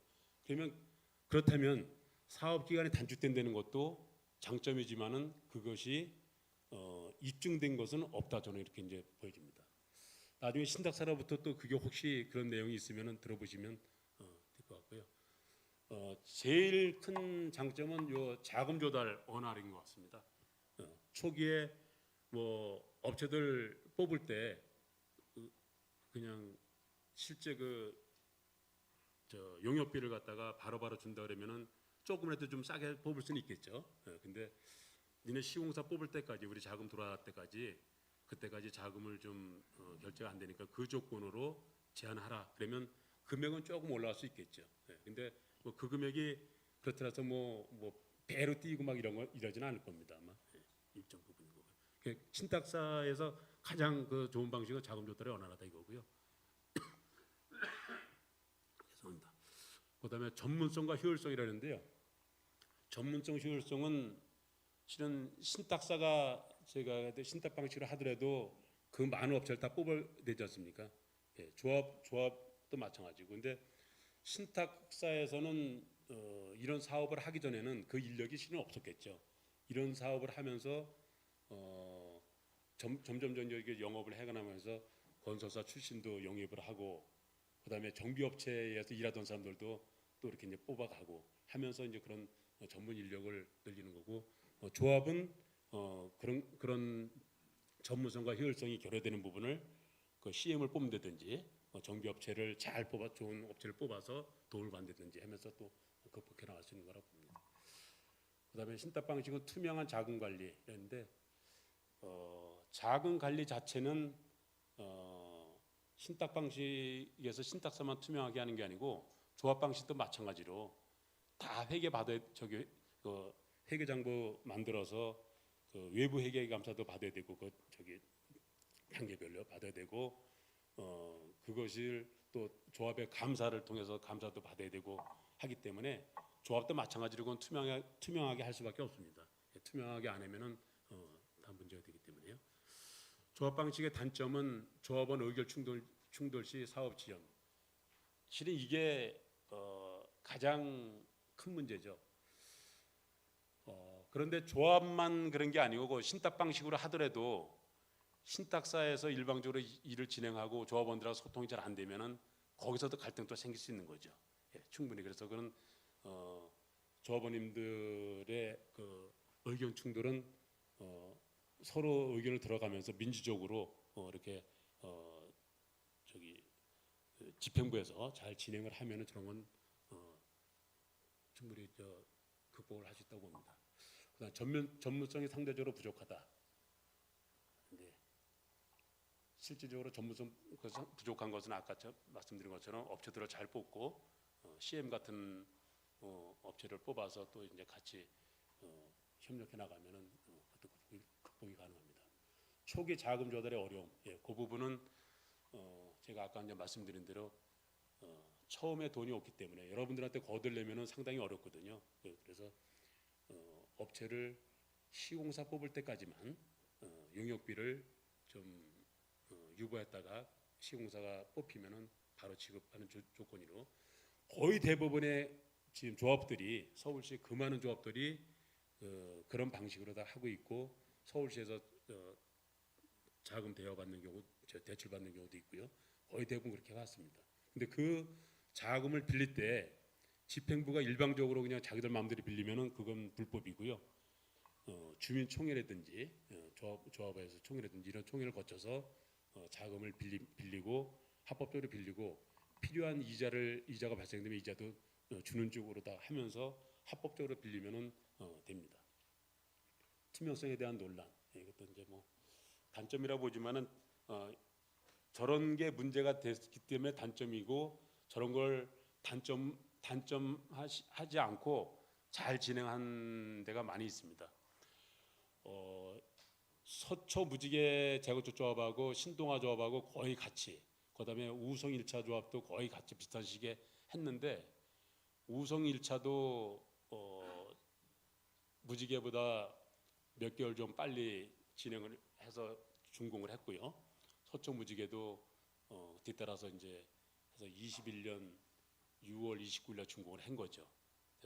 B: 그렇다면 사업 기간이 단축된다는 것도 장점이지만은 그것이 입증된 것은 없다 저는 이렇게 이제 보여집니다. 나중에 신탁사로부터 또 그게 혹시 그런 내용이 있으면은 들어보시면 될 것 같고요. 제일 큰 장점은 요 자금 조달 원활인 것 같습니다. 초기에 뭐 업체들 뽑을 때 그냥 실제 용역비를 갖다가 바로바로 준다 그러면은 조금이라도 좀 싸게 뽑을 수는 있겠죠. 근데 니네 시공사 뽑을 때까지 우리 자금 들어갈 때까지 그때까지 자금을 좀 결제가 안 되니까 그 조건으로 제한하라. 그러면 금액은 조금 올라갈 수 있겠죠. 근데 뭐 그 금액이 그렇더라도 뭐 배로 뛰고 막 이러지는 않을 겁니다. 아마 일정 부분인 거고요. 신탁사에서 가장 그 좋은 방식은 자금 조달이 원활하다 이거고요. 죄송합니다. 그다음에 전문성과 효율성이라는데요. 전문성, 효율성은 실은 신탁사가 제가 신탁 방식으로 하더라도 그 많은 업체를 다 뽑아야 되지 않습니까? 조합도 마찬가지고. 근데 신탁사에서는 이런 사업을 하기 전에는 그 인력이 실은 없었겠죠. 이런 사업을 하면서 점점 이렇게 영업을 해가면서 건설사 출신도 영입을 하고 그다음에 정비업체에서 일하던 사람들도 또 이렇게 이제 뽑아가고 하면서 이제 그런 전문 인력을 늘리는 거고 조합은 그런 전문성과 효율성이 결여되는 부분을 그 CM을 뽑는다든지 정비업체를 잘 뽑아 좋은 업체를 뽑아서 도움을 받는다든지 하면서 또 극복해 나갈 수 있는 거라고 봅니다. 그다음에 신탁 방식은 투명한 자금 관리인데 자금 관리 자체는 신탁 방식에서 신탁사만 투명하게 하는 게 아니고 조합 방식도 마찬가지로 다 회계 받아야 회계 장부 만들어서 그 외부 회계 감사도 받아야 되고 단계별로 받아야 되고 그것을 또 조합의 감사를 통해서 감사도 받아야 되고 하기 때문에 조합도 마찬가지로 그건 투명하게 할 수밖에 없습니다. 투명하게 안 하면은 다 문제가 되기 때문에요. 조합 방식의 단점은 조합원 의견 충돌 시 사업 지연. 실은 이게 가장 큰 문제죠. 그런데 조합만 그런 게 아니고 그 신탁 방식으로 하더라도 신탁사에서 일방적으로 일을 진행하고 조합원들하고 소통이 잘 안 되면은 거기서도 갈등도 생길 수 있는 거죠. 예, 충분히. 그래서 그런 조합원님들의 그 의견 충돌은 서로 의견을 들어가면서 민주적으로 이렇게 저기 집행부에서 잘 진행을 하면은 저런 건 충분히 극복을 할 수 있다고 봅니다. 그다음 전문성이 상대적으로 부족하다. 네. 실질적으로 전문성 부족한 것은 아까 말씀드린 것처럼 업체들을 잘 뽑고 CM 같은 업체를 뽑아서 또 이제 같이 협력해 나가면은 그것도 극복이 가능합니다. 초기 자금 조달의 어려움, 예, 그 부분은 제가 아까 이제 말씀드린 대로 처음에 돈이 없기 때문에 여러분들한테 거들려면은 상당히 어렵거든요. 그래서 업체를 시공사 뽑을 때까지만 용역비를 좀 유보했다가 시공사가 뽑히면은 바로 지급하는 조건으로 거의 대부분의 지금 조합들이 서울시 그 많은 조합들이 그런 방식으로 다 하고 있고 서울시에서 자금 대여받는 경우, 대출받는 경우도 있고요. 거의 대부분 그렇게 해왔습니다. 근데 그 자금을 빌릴 때 집행부가 일방적으로 그냥 자기들 마음대로 빌리면은 그건 불법이고요. 주민총회라든지 조합에서 총회라든지 이런 총회를 거쳐서 자금을 빌리고 합법적으로 빌리고 필요한 이자가 발생되면 이자도 주는 쪽으로 다 하면서 합법적으로 빌리면은 됩니다. 투명성에 대한 논란, 이것도 이제 뭐 단점이라고 보지만은 저런 게 문제가 됐기 때문에 단점이고 저런 걸 단점하지 않고 잘 진행한 데가 많이 있습니다. 서초 무지개 재건축 조합하고 신동아 조합하고 거의 같이, 그다음에 우성 1차 조합도 거의 같이 비슷한 시기에 했는데 우성 1차도 무지개보다 몇 개월 좀 빨리 진행을 해서 준공을 했고요. 서초 무지개도 뒤따라서 이제 해서 21년 6월 29일 날 준공을 한 거죠.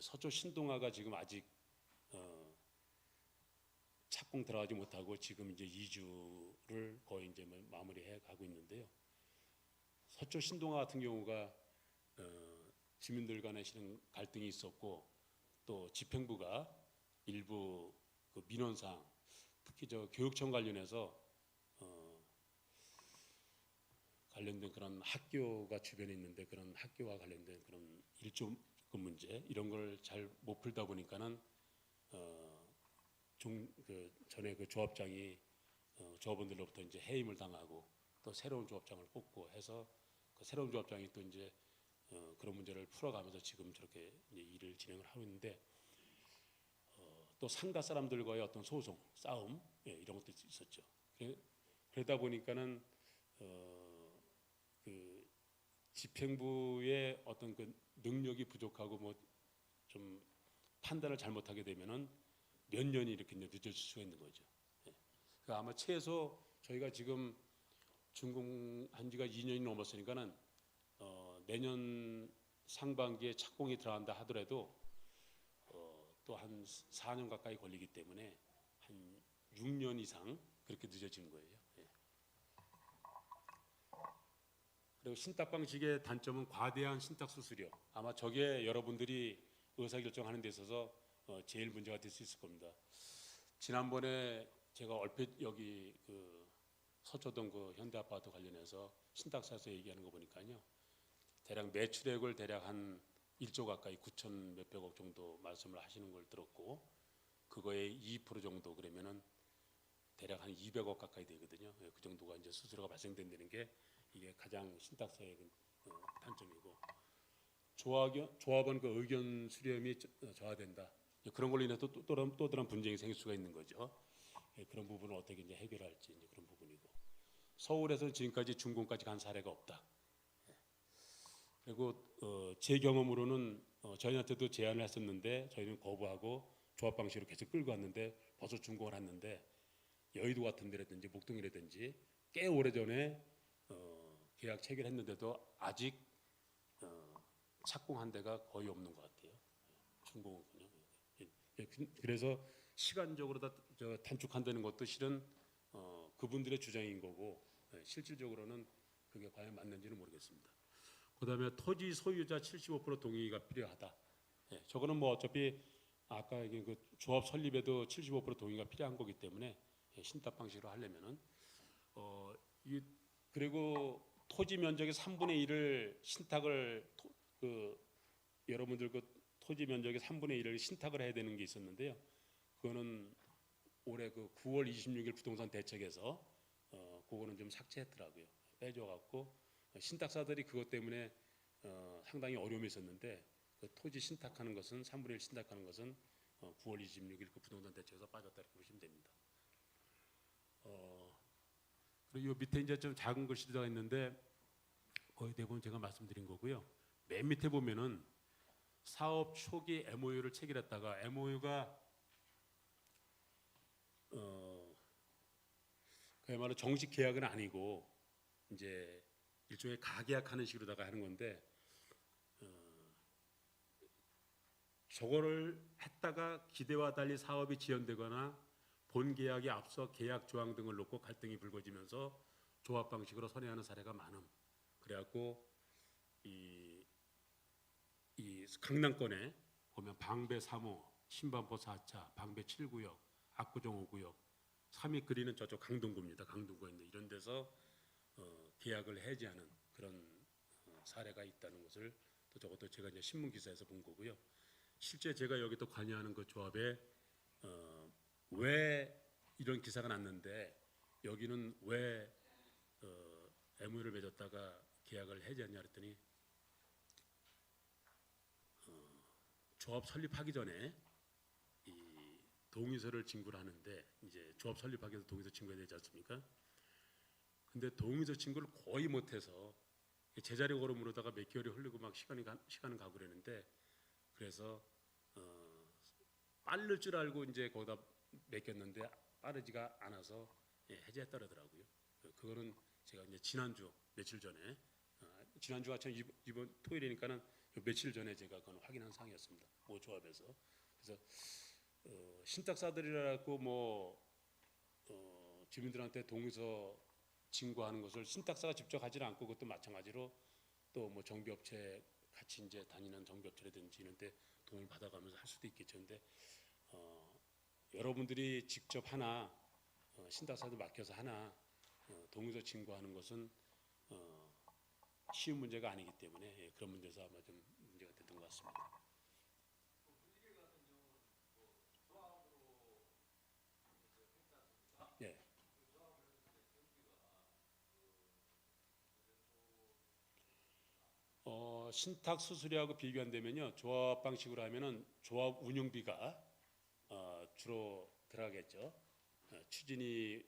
B: 서초 신동아가 지금 아직 착공 들어가지 못하고 지금 이제 2주를 거의 이제 마무리해 가고 있는데요. 서초 신동아 같은 경우가 주민들 간에 실은 갈등이 있었고 또 집행부가 일부 그 민원상 특히 교육청 관련해서 관련된 그런 학교가 주변에 있는데 그런 학교와 관련된 그런 일조 문제 이런 걸 잘 못 풀다 보니까는 전에 그 조합장이 조합원들로부터 이제 해임을 당하고 또 새로운 조합장을 뽑고 해서 그 새로운 조합장이 또 이제 그런 문제를 풀어가면서 지금 저렇게 이제 일을 진행을 하고 있는데 또 상가 사람들과의 어떤 소송, 싸움 이런 것도 있었죠. 그러다 보니까는 그 집행부의 어떤 그 능력이 부족하고 뭐 좀 판단을 잘못하게 되면은 몇 년이 이렇게 늦어질 수가 있는 거죠. 그러니까 아마 최소 저희가 지금 준공한 지가 2년이 넘었으니까는 내년 상반기에 착공이 들어간다 하더라도 또 한 4년 가까이 걸리기 때문에 한 6년 이상 그렇게 늦어지는 거예요. 그리고 신탁 방식의 단점은 과대한 신탁 수수료. 아마 저게 여러분들이 의사결정하는 데 있어서 제일 문제가 될 수 있을 겁니다. 지난번에 제가 얼핏 여기 그 서초동 그 현대아파트 관련해서 신탁사에서 얘기하는 거 보니까요. 대략 매출액을 대략 한 1조 가까이 9천 몇백억 정도 말씀을 하시는 걸 들었고 그거의 2% 정도 그러면은 대략 한 200억 가까이 되거든요. 그 정도가 이제 수수료가 발생된다는 게 이게 가장 신탁사의 단점이고 조합원 그 의견 수렴이 저하된다. 그런 걸로 인해서 또 다른 분쟁이 생길 수가 있는 거죠. 그런 부분을 어떻게 이제 해결할지 이제 그런 부분이고 서울에서는 지금까지 준공까지 간 사례가 없다. 그리고 제 경험으로는 저희한테도 제안을 했었는데 저희는 거부하고 조합 방식으로 계속 끌고 왔는데 벌써 준공을 했는데 여의도 같은 데라든지 목동이라든지 꽤 오래전에 계약 체결했는데도 아직 착공한 데가 거의 없는 것 같아요. 준공은요. 그래서 시간적으로 다 단축한다는 것도 실은 그분들의 주장인 거고 실질적으로는 그게 과연 맞는지는 모르겠습니다. 그다음에 토지 소유자 75% 동의가 필요하다. 저거는 뭐 어차피 아까 얘기한 그 조합 설립에도 75% 동의가 필요한 거기 때문에 신탁 방식으로 하려면은 그리고 토지 면적의 3분의 1을 신탁을 여러분들 그 토지 면적의 3분의 1을 신탁을 해야 되는 게 있었는데요. 그거는 올해 그 9월 26일 부동산 대책에서 그거는 좀 삭제했더라고요. 빼줘갖고 신탁사들이 그것 때문에 상당히 어려움이 있었는데 그 토지 신탁하는 것은 3분의 1 신탁하는 것은 9월 26일 그 부동산 대책에서 빠졌다 이렇게 보시면 됩니다. 그리고 이 밑에 이제 좀 작은 글씨가 있는데 거의 대부분 제가 말씀드린 거고요. 맨 밑에 보면은 사업 초기 MOU를 체결했다가 MOU가 그야말로 정식 계약은 아니고 이제 일종의 가계약하는 식으로다가 하는 건데 저거를 했다가 기대와 달리 사업이 지연되거나 본 계약에 앞서 계약 조항 등을 놓고 갈등이 불거지면서 조합 방식으로 선회하는 사례가 많음. 그래갖고 이 강남권에 보면 방배 3호, 신반포 4차, 방배 7구역, 압구정 5구역, 3위 그리는 저쪽 강동구입니다. 강동구에 있는 이런 데서 계약을 해지하는 그런 사례가 있다는 것을 또 저것도 제가 이제 신문 기사에서 본 거고요. 실제 제가 여기 또 관여하는 그 조합에 왜 이런 기사가 났는데 여기는 왜 MOU를 맺었다가 계약을 해지했냐 그랬더니 조합 설립하기 전에 이 동의서를 진구를 하는데 이제 조합 설립하기 위해서 동의서 진구해야 되지 않습니까? 근데 동의서 진구를 거의 못해서 제자리 걸음으로다가 몇 개월이 흐르고 막 시간은 가고 그랬는데 그래서 빠를 줄 알고 이제 거기다 맡겼는데 빠르지가 않아서 해제했다 그러더라고요. 그거는 제가 이제 지난주 며칠 전에 지난주가 참 이번 토요일이니까는 며칠 전에 제가 그건 확인한 사항이었습니다. 모 조합에서. 그래서 신탁사들이라고 뭐 주민들한테 동의서 진구하는 것을 신탁사가 직접 하지는 않고 그것도 마찬가지로 또 뭐 정비업체 같이 이제 다니는 정비업체라든지 이런데 도움을 받아가면서 할 수도 있겠죠. 근데 여러분들이 직접 하나 신탁사도 맡겨서 하나 동의서 진구하는 것은 쉬운 문제가 아니기 때문에 그런 문제에서 아마 좀 문제가 됐던 것 같습니다. 네. 신탁 수수료하고 비교한다면요, 조합 방식으로 하면은 조합 운영비가 주로 들어가겠죠. 추진이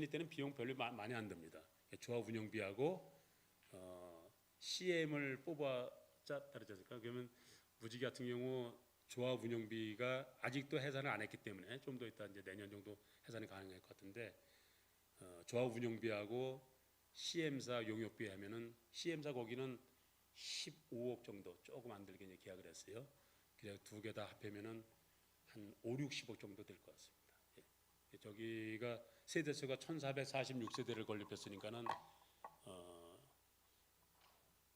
B: 때는 비용 별로 많이 안 듭니다. 조합 운영비하고 CM을 뽑아자 따르지 않습니까? 그러면 무지개 같은 경우 조합 운영비가 아직도 해산을 안 했기 때문에 좀 더 있다 이제 내년 정도 해산이 가능할 것 같은데 조합 운영비하고 CM사 용역비 하면은 CM사 거기는 15억 정도 조금 안 들게 이제 계약을 했어요. 그래서 두 개 다 합하면은 한 5, 60억 정도 될 것 같습니다. 저기가 세대수가 1446세대를 건립했으니까는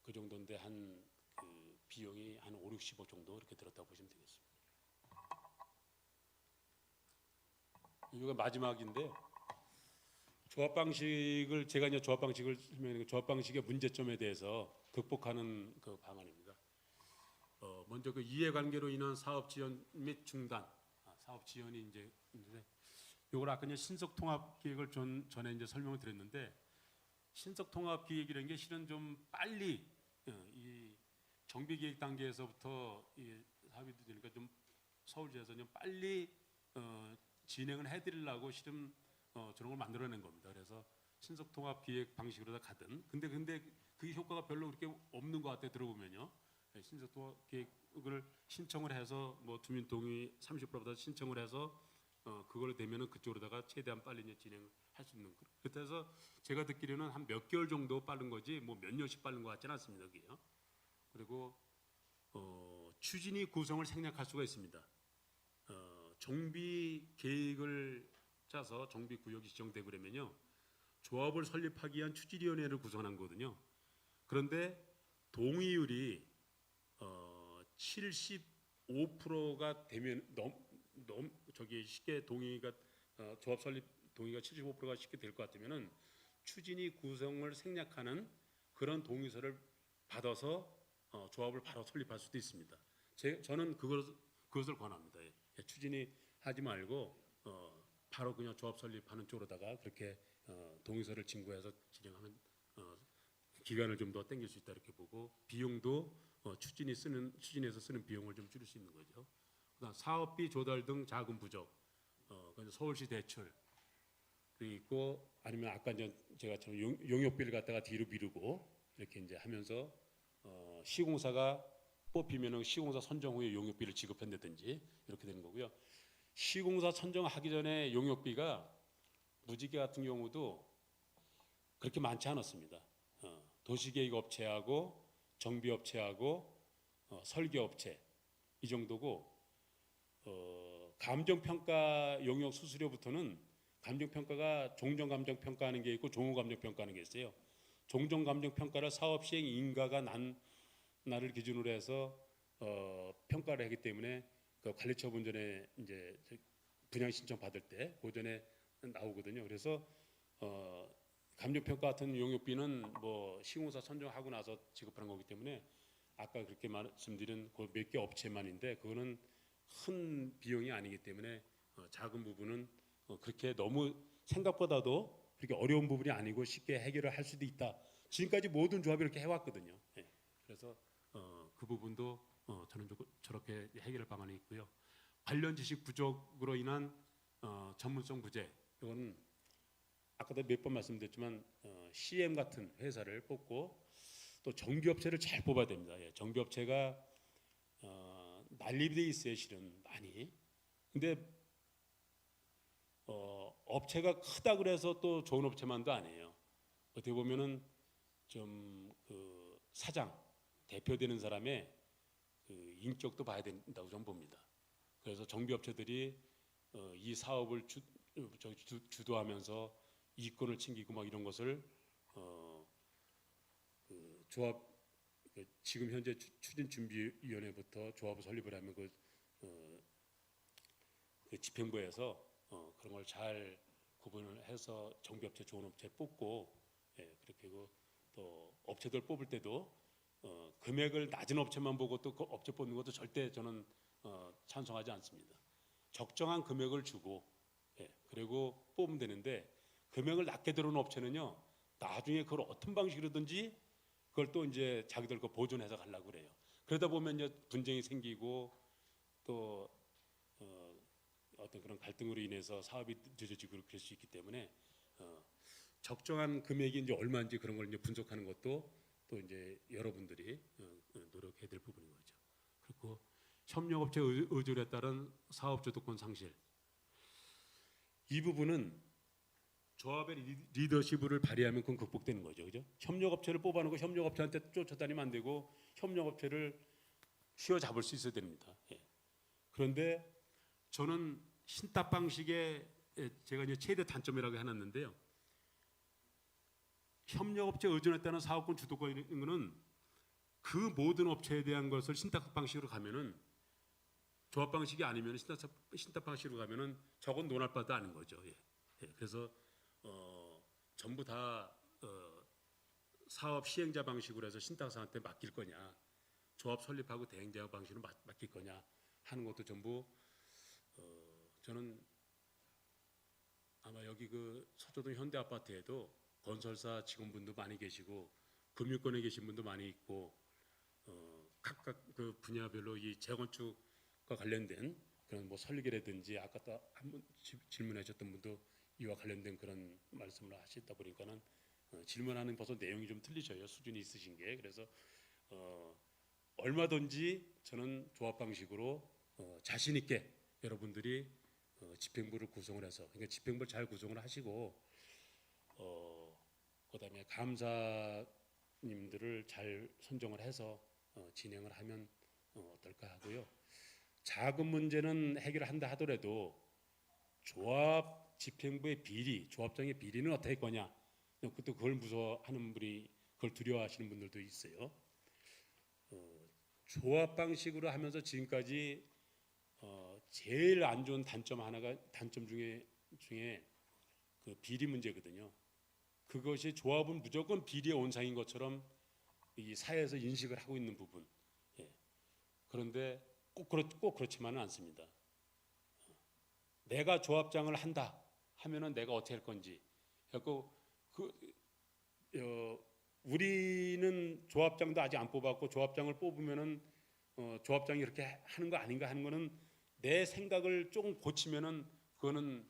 B: 그 정도인데 한 그 비용이 한 5, 60억 정도 이렇게 들었다고 보시면 되겠습니다. 이거 마지막인데 조합 방식을 제가 이제 조합 방식을 설명하는 조합 방식의 문제점에 대해서 극복하는 그 방안입니다. 먼저 그 이해관계로 인한 사업 지연 및 중단, 사업 지연이 이제 있는데 이걸 아까 이제 신속통합기획을 전에 이제 설명을 드렸는데 신속통합기획이라는 게 실은 좀 빨리 이 정비계획 단계에서부터 이 사업이 되니까 좀 서울시에서 좀 빨리 진행을 해드리려고 실은 저런 걸 만들어낸 겁니다. 그래서 신속통합기획 방식으로 다 가든 근데 그 효과가 별로 그렇게 없는 것 같아요. 들어보면요. 신속통합기획을 신청을 해서 뭐 주민 동의 30%보다 신청을 해서 그걸 되면은 그쪽으로다가 최대한 빨리 이제 진행할 수 있는. 그래서 제가 듣기로는 한 몇 개월 정도 빠른 거지 뭐 몇 년씩 빠른 것 같지는 않습니다. 여기요. 그리고 추진위 구성을 생략할 수가 있습니다. 정비 계획을 짜서 정비 구역이 지정되고 그러면요, 조합을 설립하기 위한 추진위원회를 구성한 거거든요. 그런데 동의율이 75%가 되면 저기 쉽게 동의가 조합 설립 동의가 75%가 쉽게 될 것 같으면은 추진위 구성을 생략하는 그런 동의서를 받아서 조합을 바로 설립할 수도 있습니다. 저는 그것을 권합니다. 예. 추진위 하지 말고 바로 그냥 조합 설립하는 쪽으로다가 그렇게 동의서를 진구해서 진행하면 기간을 좀 더 당길 수 있다 이렇게 보고, 비용도 추진해서 쓰는 비용을 좀 줄일 수 있는 거죠. 그다음 사업비 조달 등 자금 부족, 서울시 대출 그리고 아니면 아까 이제 제가처럼 용역비를 갖다가 뒤로 미루고 이렇게 이제 하면서 시공사가 뽑히면은 시공사 선정 후에 용역비를 지급한다든지 이렇게 되는 거고요. 시공사 선정하기 전에 용역비가 무지개 같은 경우도 그렇게 많지 않았습니다. 도시계획업체하고 정비업체하고 설계업체 이 정도고, 감정평가 용역 수수료부터는 감정평가가 종전감정평가하는 게 있고 종후감정평가하는 게 있어요. 종전감정평가를 사업 시행 인가가 난 날을 기준으로 해서 평가를 하기 때문에 그 관리처분 전에 이제 분양 신청 받을 때 그 전에 나오거든요. 그래서 감정평가 같은 용역비는 뭐 시공사 선정하고 나서 지급하는 거기 때문에 아까 그렇게 말씀드린 그 몇 개 업체만인데 그거는 큰 비용이 아니기 때문에 작은 부분은 그렇게 너무 생각보다도 그렇게 어려운 부분이 아니고 쉽게 해결을 할 수도 있다. 지금까지 모든 조합이 이렇게 해왔거든요. 예. 그래서 그 부분도 저는 저렇게 해결할 방안이 있고요. 관련 지식 부족으로 인한 전문성 부재, 이거는 아까도 몇 번 말씀드렸지만 CM 같은 회사를 뽑고 또 정비업체를 잘 뽑아야 됩니다. 예, 정비업체가 난립돼 있어요, 실은 많이. 근데 업체가 크다 그래서 또 좋은 업체만도 아니에요. 어떻게 보면은 좀 그 사장, 대표되는 사람의 그 인격도 봐야 된다고 저는 봅니다. 그래서 정비업체들이 이 사업을 주도하면서 이권을 챙기고 막 이런 것을 그 조합 지금 현재 추진준비위원회부터 조합을 설립을 하면 그 집행부에서 그런 걸 잘 구분을 해서 정비업체 좋은 업체 뽑고, 예, 그렇게 또 업체들 뽑을 때도 금액을 낮은 업체만 보고 또 그 업체 뽑는 것도 절대 저는 찬성하지 않습니다. 적정한 금액을 주고, 예, 그리고 뽑으면 되는데 금액을 낮게 들어오는 업체는요 나중에 그걸 어떤 방식으로든지 그걸 또 이제 자기들 거 보존해서 가려고 그래요. 그러다 보면 이제 분쟁이 생기고 또 어떤 그런 갈등으로 인해서 사업이 늦어지고 그럴 수 있기 때문에 적정한 금액이 이제 얼마인지 그런 걸 이제 분석하는 것도 또 이제 여러분들이 노력해야 될 부분인 거죠. 그리고 협력업체 의존에 따른 사업 주도권 상실, 이 부분은 조합의 리더십을 발휘하면 그건 극복되는 거죠, 그죠? 협력업체를 뽑아놓고 협력업체한테 쫓아다니면 안 되고 협력업체를 휘어잡을 수 있어야 됩니다. 예. 그런데 저는 신탁 방식의 제가 이제 최대 단점이라고 해놨는데요. 협력업체 의존에 따른 사업권 주도권은 그 모든 업체에 대한 것을 신탁 방식으로 가면은 조합 방식이 아니면 신탁 방식으로 가면은 저건 논할 바도 아닌 거죠. 예. 예. 그래서 전부 다 사업 시행자 방식으로 해서 신탁사한테 맡길 거냐, 조합 설립하고 대행자 방식으로 맡길 거냐 하는 것도 전부 저는 아마 여기 그 서초동 현대아파트에도 건설사 직원분도 많이 계시고 금융권에 계신 분도 많이 있고 각각 그 분야별로 이 재건축과 관련된 그런 뭐 설계라든지 아까 또 한번 질문하셨던 분도 이와 관련된 그런 말씀을 하시다 보니까는 질문하는 벌써 내용이 좀 틀리셔요. 수준이 있으신 게. 그래서 얼마든지 저는 조합 방식으로 자신 있게 여러분들이 집행부를 구성을 해서, 그러니까 집행부를 잘 구성을 하시고 그다음에 감사님들을 잘 선정을 해서 진행을 하면 어떨까 하고요. 자금 문제는 해결한다 하더라도 조합 집행부의 비리, 조합장의 비리는 어떻게 할 거냐? 또 그걸 무서워하는 분이, 그걸 두려워하시는 분들도 있어요. 조합 방식으로 하면서 지금까지 제일 안 좋은 단점 중에 그 비리 문제거든요. 그것이 조합은 무조건 비리의 온상인 것처럼 이 사회에서 인식을 하고 있는 부분. 예. 그런데 꼭 그렇지만은 않습니다. 내가 조합장을 한다 하면은 내가 어떻게 할 건지. 우리는 조합장도 아직 안 뽑았고 조합장을 뽑으면은 조합장이 이렇게 하는 거 아닌가 하는 거는 내 생각을 조금 고치면은 그거는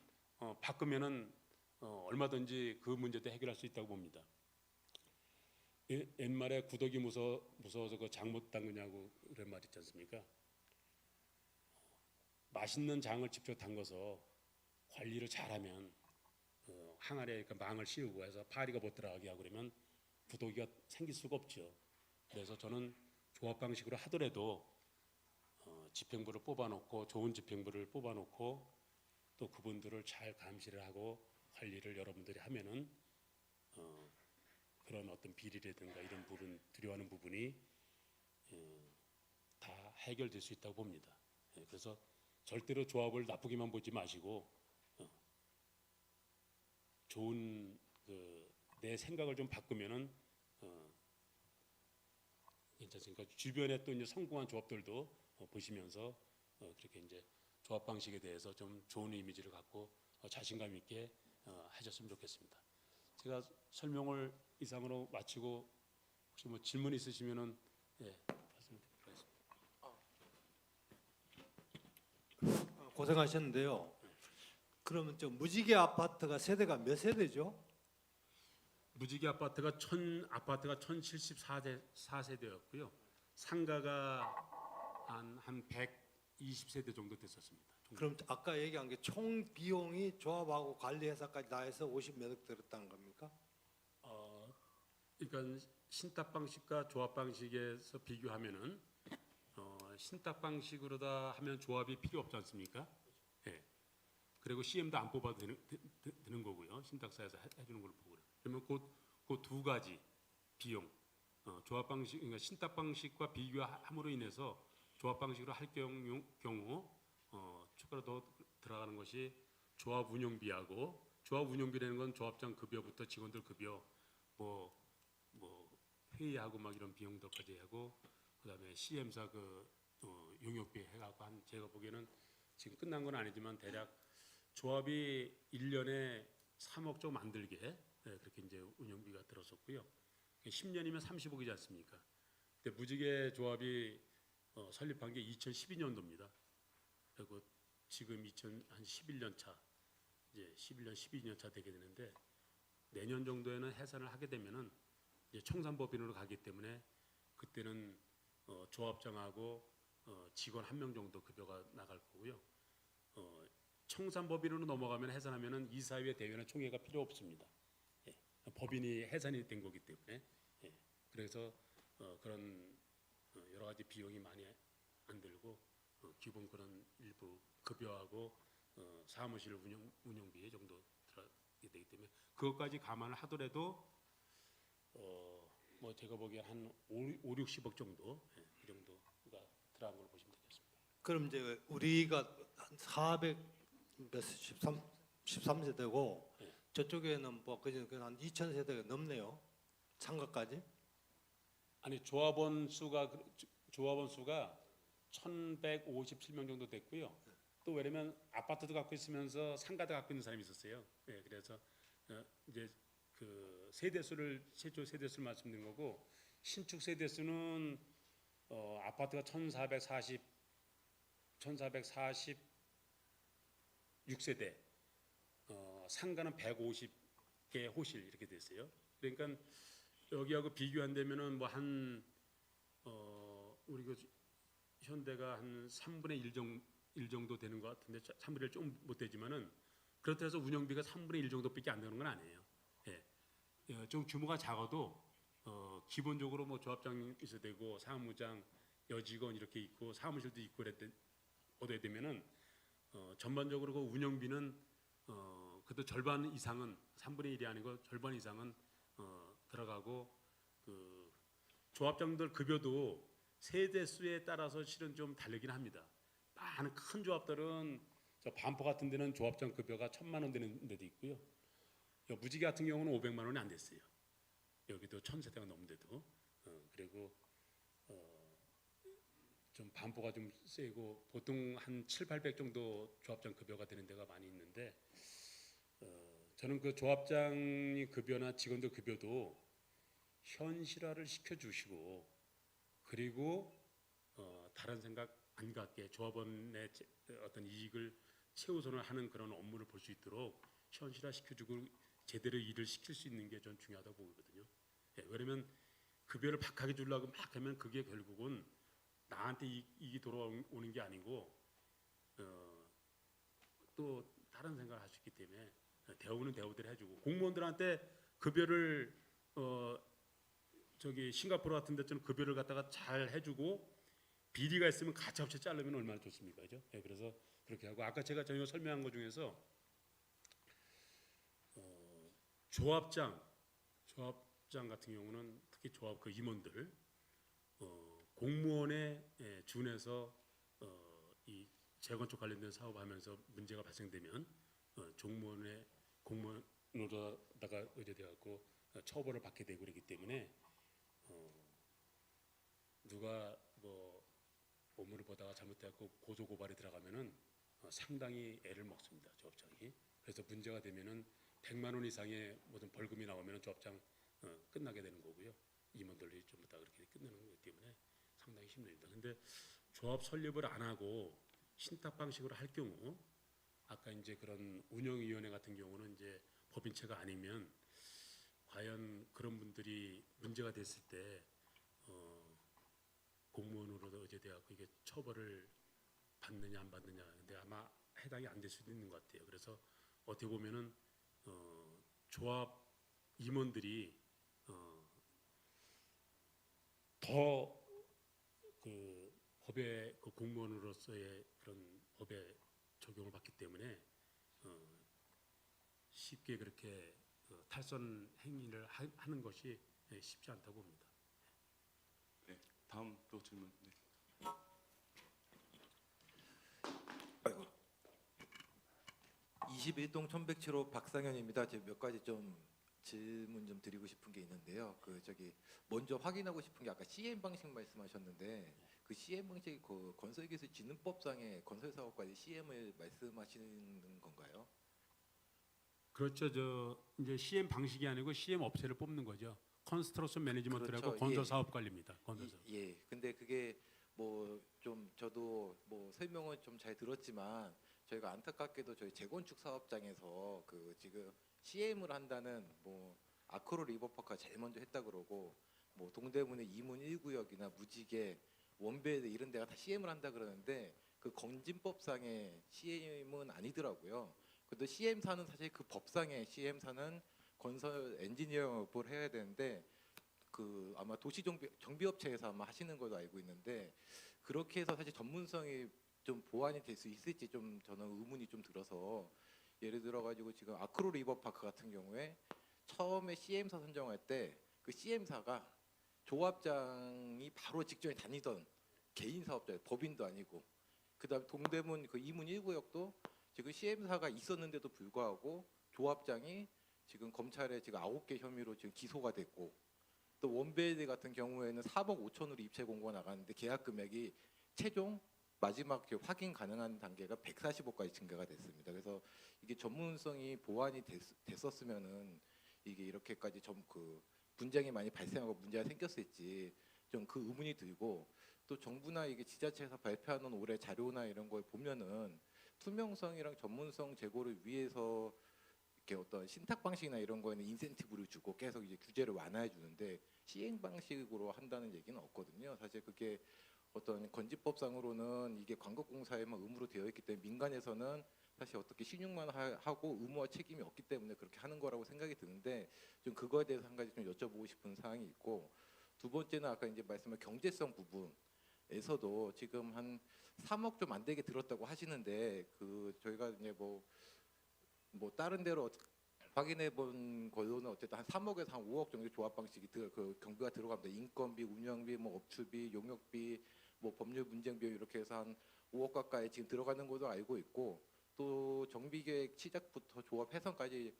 B: 바꾸면은 얼마든지 그 문제도 해결할 수 있다고 봅니다. 옛말에 구더기 무서워서 그 장 못 담그냐고 그런 말 있지 않습니까? 맛있는 장을 직접 담궈서 관리를 잘하면 항아리에 망을 씌우고 해서 파리가 못 들어가게 하고 그러면 구더기가 생길 수가 없죠. 그래서 저는 조합 방식으로 하더라도 집행부를 뽑아놓고 좋은 집행부를 뽑아놓고 또 그분들을 잘 감시를 하고 관리를 여러분들이 하면은 그런 어떤 비리라든가 이런 부분 두려워하는 부분이 다 해결될 수 있다고 봅니다. 그래서 절대로 조합을 나쁘게만 보지 마시고 좋은 내 생각을 좀 바꾸면은 괜찮습니까? 주변에 또 이제 성공한 조합들도 보시면서 그렇게 이제 조합 방식에 대해서 좀 좋은 이미지를 갖고 자신감 있게 하셨으면 좋겠습니다. 제가 설명을 이상으로 마치고 혹시 뭐 질문 있으시면은 말씀드리겠습니다.
A: 고생하셨는데요. 그러면 저 무지개 아파트가 세대가 몇 세대죠?
B: 무지개 아파트가 1074세대였고요. 상가가 한 120세대 정도 됐었습니다.
A: 그럼 아까 얘기한 게 총 비용이 조합하고 관리회사까지 다 해서 50몇억 들었다는 겁니까?
B: 그러니까 신탁 방식과 조합 방식에서 비교하면은 신탁 방식으로다 하면 조합이 필요 없지 않습니까? 예. 그리고 CM도 안 뽑아도 되는 거고요. 신탁사에서 해주는 걸 보고 그러면 그 두 가지 비용, 조합 방식, 그러니까 신탁 방식과 비교함으로 인해서 조합 방식으로 할 경우 추가로 더 들어가는 것이 조합 운영비하고 조합 운영비라는 건 조합장 급여부터 직원들 급여 뭐 회의하고 막 이런 비용들까지 하고 그다음에 CM사 용역비 해갖고 한 제가 보기에는 지금 끝난 건 아니지만 대략 조합이 1년에 3억 좀 만들게 그렇게 이제 운영비가 들었었고요. 10년이면 30억이지 않습니까? 근데 무지개 조합이 설립한 게 2012년도입니다. 그리고 지금 2011년 차, 이제 11년, 12년 차 되게 되는데 내년 정도에는 해산을 하게 되면은 이제 청산법인으로 가기 때문에 그때는 조합장하고 직원 1명 정도 급여가 나갈 거고요. 청산법인으로 넘어가면 해산하면은 이사회 대회나 총회가 필요 없습니다. 예, 법인이 해산이 된 거기 때문에 그래서 그런 여러 가지 비용이 많이 안 들고 기본 그런 일부 급여하고 사무실 운영비 정도 들어가게 되기 때문에 그것까지 감안을 하더라도 뭐 제가 보기에 한 5, 60억 정도 그 정도가 들어간 걸로 보시면 되겠습니다.
A: 그럼 이제 우리가 한 13세대고
B: 네.
A: 저쪽에는 뭐 그냥 한 2,000세대가 넘네요. 상가까지.
B: 아니 조합원 수가 1,157명 정도 됐고요. 또 왜냐면 아파트도 갖고 있으면서 상가도 갖고 있는 사람이 있었어요. 네, 그래서 이제 그 최초 세대수를 말씀드린 거고 신축 세대수는 아파트가 1,446세대, 상가는 150개 호실 이렇게 됐어요. 그러니까 여기하고 비교한다면은 뭐 한 우리 그 현대가 한 3분의 1 정도 되는 것 같은데 3분의 1 좀 못 되지만은 그렇다 해서 운영비가 3분의 1 정도밖에 안 되는 건 아니에요. 예. 좀 규모가 작아도 기본적으로 뭐 조합장이 있어야 되고 사무장, 여직원 이렇게 있고 사무실도 있고 얻어야 되면은 전반적으로 그 운영비는 그래도 절반 이상은 3분의 1이 아니고 절반 이상은 들어가고 그 조합장들 급여도 세대 수에 따라서 실은 좀 다르긴 합니다. 많은 큰 조합들은 저 반포 같은 데는 조합장 급여가 1,000만 원 되는 데도 있고요. 무지개 같은 경우는 500만 원이 안 됐어요. 여기도 1,000세대가 넘는데도 그리고 좀 반포가 좀 세고 보통 한 7, 800 정도 조합장 급여가 되는 데가 많이 있는데 저는 그 조합장이 급여나 직원들 급여도 현실화를 시켜주시고 그리고 다른 생각 안 갖게 조합원의 어떤 이익을 최우선을 하는 그런 업무를 볼 수 있도록 현실화 시켜주고 제대로 일을 시킬 수 있는 게 전 중요하다고 보거든요. 예, 왜냐면 급여를 박하게 주려고 막 하면 그게 결국은 나한테 이익이 돌아오는 게 아니고 또 다른 생각을 할 수 있기 때문에 대우는 대우대로 해주고 공무원들한테 급여를 저기 싱가포르 같은 데처럼 급여를 갖다가 잘 해주고 비리가 있으면 가차없이 자르면 얼마나 좋습니까, 그죠? 네, 그래서 그렇게 하고 아까 제가 전혀 설명한 것 중에서 조합장 같은 경우는 특히 조합 그 임원들 공무원에 준해서 이 재건축 관련된 사업하면서 문제가 발생되면 공무원으로다가 의뢰돼갖고 처벌을 받게 되고 그러기 때문에 누가 뭐 업무를 보다가 잘못해갖고 고소 고발이 들어가면은 상당히 애를 먹습니다, 조합장이. 그래서 문제가 되면은 100만 원 이상의 모든 벌금이 나오면은 조합장 끝나게 되는 거고요. 임원들이 전부 다 그렇게 끝내는 거기 때문에 상당히 힘듭니다. 근데 조합 설립을 안 하고 신탁 방식으로 할 경우 아까 이제 그런 운영위원회 같은 경우는 이제 법인체가 아니면 과연 그런 분들이 문제가 됐을 때 공무원으로도 의제돼갖고 이게 처벌을 받느냐 안 받느냐 근데 아마 해당이 안 될 수도 있는 것 같아요. 그래서 어떻게 보면은 조합 임원들이 더 그 법의 그 공무원으로서의 그런 법의 적용을 받기 때문에 쉽게 그렇게 탈선 행위를 하는 것이 쉽지 않다고 봅니다.
C: 네, 다음 또 질문. 네.
D: 아이고. 21동 1107호 박상현입니다. 제가 몇 가지 좀 질문 좀 드리고 싶은 게 있는데요. 그 저기 먼저 확인하고 싶은 게 아까 CM 방식 말씀하셨는데 그 CM 방식이 그 건설기술진흥법상의 건설사업관리 CM을 말씀하시는 건가요?
B: 그렇죠. 저 이제 CM 방식이 아니고 CM 업체를 뽑는 거죠. 컨스트럭션 매니지먼트라고
D: 그렇죠.
B: 건설
D: 예.
B: 사업 관리입니다. 건설.
D: 예. 근데 그게 뭐 좀 저도 뭐 설명은 좀 잘 들었지만 저희가 안타깝게도 저희 재건축 사업장에서 그 지금 CM을 한다는 뭐 아크로 리버파크가 제일 먼저 했다 그러고 뭐 동대문의 이문 1구역이나 무지개 원베드 이런 데가 다 CM을 한다 그러는데 그 건진법상의 CM은 아니더라고요. 근데 CM사는 사실 그 법상의 CM사는 건설 엔지니어업을 해야 되는데 그 아마 정비업체에서 아마 하시는 걸로 알고 있는데 그렇게 해서 사실 전문성이 좀 보완이 될 수 있을지 좀 저는 의문이 좀 들어서 예를 들어 가지고 지금 아크로 리버파크 같은 경우에 처음에 CM사 선정할 때 그 CM사가 조합장이 바로 직전에 다니던 개인 사업자 법인도 아니고 그다음 동대문 그 이문 1구역도 지금 CM사가 있었는데도 불구하고 조합장이 지금 검찰에 지금 9개 혐의로 지금 기소가 됐고 또 원베이드 같은 경우에는 4억 5천으로 입찰 공고가 나갔는데 계약 금액이 최종 마지막 확인 가능한 단계가 140억까지 증가가 됐습니다. 그래서 이게 전문성이 보완이 됐었으면은 이게 이렇게까지 좀 그 분쟁이 많이 발생하고 문제가 생겼을지 좀 그 의문이 들고 또 정부나 이게 지자체에서 발표하는 올해 자료나 이런 걸 보면은 투명성이랑 전문성 제고를 위해서 이렇게 어떤 신탁 방식이나 이런 거에는 인센티브를 주고 계속 이제 규제를 완화해 주는데 시행 방식으로 한다는 얘기는 없거든요. 사실 그게 어떤 건지법상으로는 이게 광역공사에만 의무로 되어 있기 때문에 민간에서는 사실 어떻게 신용만 하고 의무와 책임이 없기 때문에 그렇게 하는 거라고 생각이 드는데 좀 그거에 대해서 한 가지 좀 여쭤보고 싶은 사항이 있고 두 번째는 아까 이제 말씀한 경제성 부분에 에서도 지금 한 3억 좀 안 되게 들었다고 하시는데 그 저희가 이제 뭐 다른 데로 확인해 본 걸로는 어쨌든 한 3억에서 한 5억 정도 조합 방식이 그 경비가 들어갑니다. 인건비, 운영비, 뭐 업추비, 용역비, 뭐 법률 분쟁비 이렇게 해서 한 5억 가까이 지금 들어가는 것도 알고 있고 또 정비계획 시작부터 조합 해선까지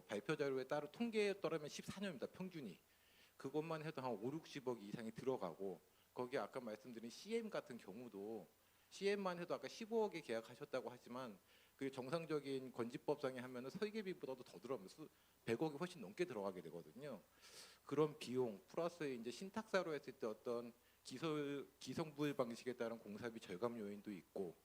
D: 발표 자료에 따로 통계에 따르면 14년입니다. 평균이. 그것만 해도 한 5, 60억 이상이 들어가고 거기에 아까 말씀드린 CM 같은 경우도 CM만 해도 아까 15억에 계약하셨다고 하지만 그 정상적인 건지법상에 하면은 설계비보다도 더 들어가면 100억이 훨씬 넘게 들어가게 되거든요. 그런 비용 플러스 이제 신탁사로 했을 때 어떤 기성부의 방식에 따른 공사비 절감 요인도 있고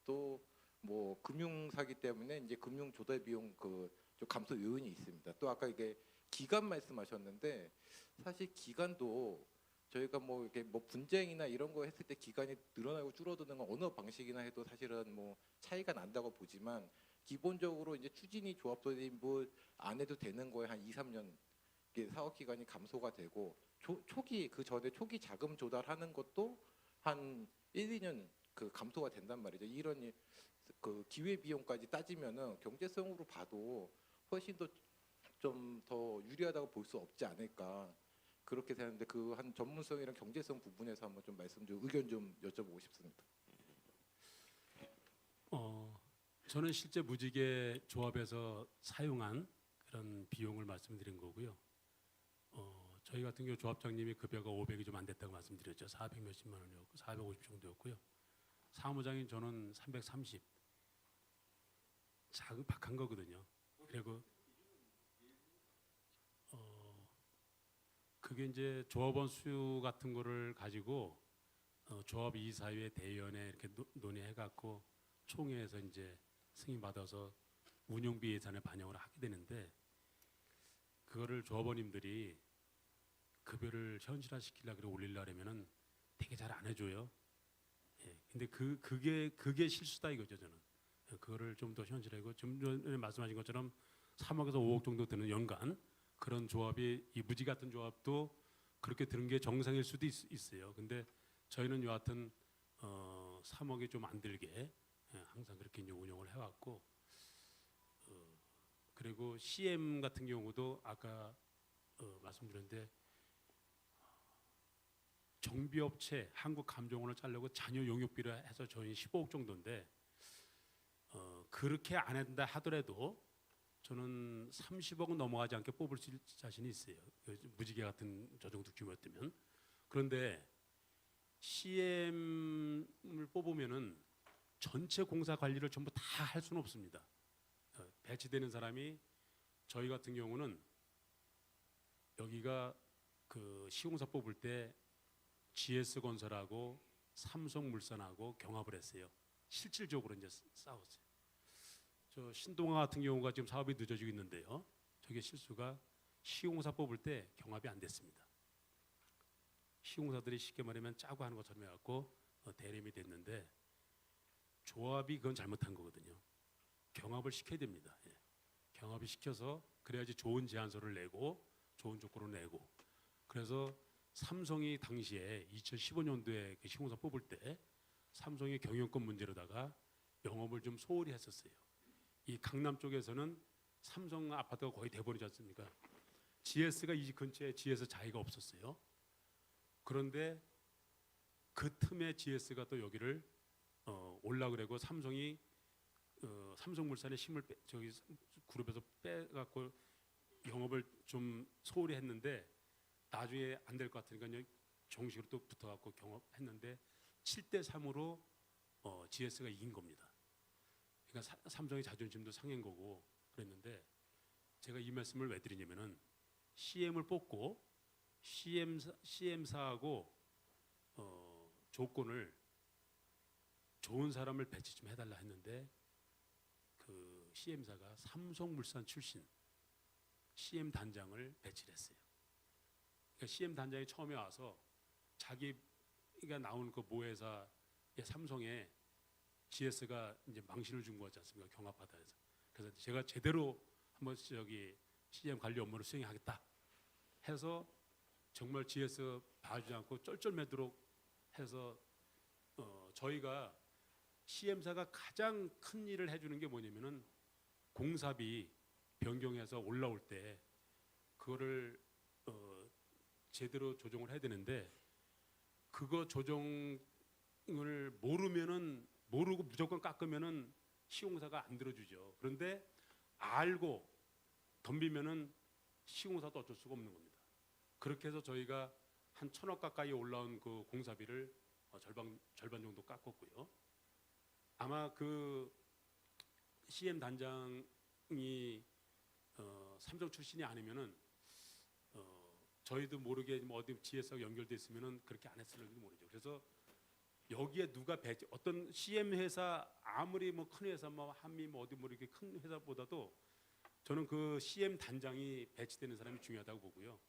D: 또 뭐 금융 사기 때문에 이제 금융 조달 비용 그 좀 감소 요인이 있습니다. 또 아까 이게 기간 말씀하셨는데 사실 기간도 저희가 뭐 이렇게 뭐 분쟁이나 이런 거 했을 때 기간이 늘어나고 줄어드는 건 어느 방식이나 해도 사실은 뭐 차이가 난다고 보지만 기본적으로 이제 추진이 조합원이 뭐 안 해도 되는 거에 한 2, 3년 이게 사업 기간이 감소가 되고 초기 그 전에 초기 자금 조달하는 것도 한 1, 2년 그 감소가 된단 말이죠. 이런 그 기회 비용까지 따지면은 경제성으로 봐도 훨씬 더 좀 더 유리하다고 볼 수 없지 않을까. 그렇게 되는데 그 한 전문성이랑 경제성 부분에서 한번 좀 말씀 좀 의견 좀 여쭤보고 싶습니다.
B: 저는 실제 무지개 조합에서 사용한 그런 비용을 말씀드린 거고요. 저희 같은 경우 조합장님이 급여가 500이 좀 안 됐다고 말씀드렸죠. 400 몇십만 원이었고 450 정도였고요. 사무장인 저는 330. 자급박한 거거든요. 그리고 그게 이제 조합원 수 같은 거를 가지고 조합 이사회 대의원에 이렇게 논의해 갖고 총회에서 이제 승인 받아서 운영비 예산에 반영을 하게 되는데 그거를 조합원님들이 급여를 현실화시키려고 그래 올리려면은 되게 잘 안 해줘요. 예. 근데 그게 실수다 이거죠 저는. 그거를 좀 더 현실화하고 좀 전에 말씀하신 것처럼 3억에서 5억 정도 드는 연간 그런 조합이 이 무지 같은 조합도 그렇게 드는 게 정상일 수도 있어요. 근데 저희는 여하튼 3억이 좀 안 들게 항상 그렇게 이제 운영을 해왔고 그리고 CM 같은 경우도 아까 말씀드렸는데 정비업체 한국감정원을 짜려고 잔여 용역비를 해서 저희 15억 정도인데 그렇게 안 한다 하더라도 저는 30억은 넘어가지 않게 뽑을 수 있을 자신이 있어요. 무지개 같은 저 정도 규모였다면. 그런데 CM을 뽑으면은 전체 공사 관리를 전부 다 할 수는 없습니다. 배치되는 사람이 저희 같은 경우는 여기가 그 시공사 뽑을 때 GS건설하고 삼성물산하고 경합을 했어요. 실질적으로 이제 싸웠어요. 저 신동아 같은 경우가 지금 사업이 늦어지고 있는데요. 저게 실수가 시공사 뽑을 때 경합이 안 됐습니다. 시공사들이 쉽게 말하면 짜고 하는 것처럼 해갖고 대림이 됐는데 조합이 그건 잘못한 거거든요. 경합을 시켜야 됩니다. 예. 경합을 시켜서 그래야지 좋은 제안서를 내고 좋은 조건을 내고 그래서 삼성이 당시에 2015년도에 그 시공사 뽑을 때 삼성이 경영권 문제로다가 영업을 좀 소홀히 했었어요. 이 강남 쪽에서는 삼성 아파트가 거의 돼버리지 않습니까? GS가 이 근처에 GS 자리가 없었어요. 그런데 그 틈에 GS가 또 여기를 올라 그래고 삼성이 삼성물산의 힘을 저기 그룹에서 빼갖고 영업을 좀 소홀히 했는데 나중에 안 될 것 같으니까 정식으로 또 붙어갖고 경업했는데 7대3으로 GS가 이긴 겁니다. 그러니까 삼성의 자존심도 상한 거고 그랬는데 제가 이 말씀을 왜 드리냐면은 CM을 뽑고 CM사하고 조건을 좋은 사람을 배치 좀 해달라 했는데 그 CM사가 삼성물산 출신 CM 단장을 배치를 했어요. 그러니까 CM 단장이 처음에 와서 자기가 나온 그 모회사의 삼성에 GS가 이제 망신을 준 거지 않습니까? 경합하다 해서. 그래서 제가 제대로 한번 저기 CM 관리 업무를 수행하겠다 해서 정말 GS 봐주지 않고 쩔쩔매도록 해서 저희가 시엠사가 가장 큰 일을 해주는 게 뭐냐면은 공사비 변경해서 올라올 때 그거를 제대로 조정을 해야 되는데 그거 조정을 모르고 무조건 깎으면은 시공사가 안 들어주죠. 그런데 알고 덤비면은 시공사도 어쩔 수가 없는 겁니다. 그렇게 해서 저희가 한 1,000억 가까이 올라온 그 공사비를 절반 정도 깎았고요. 아마 그 CM 단장이 삼성 출신이 아니면은 저희도 모르게 뭐 어디 GS하고 연결돼 있으면은 그렇게 안 했을지도 모르죠. 그래서 여기에 누가 어떤 CM 회사 아무리 뭐 큰 회사 뭐 한미 뭐 어디 뭐 이렇게 큰 회사보다도 저는 그 CM 단장이 배치되는 사람이 중요하다고 보고요.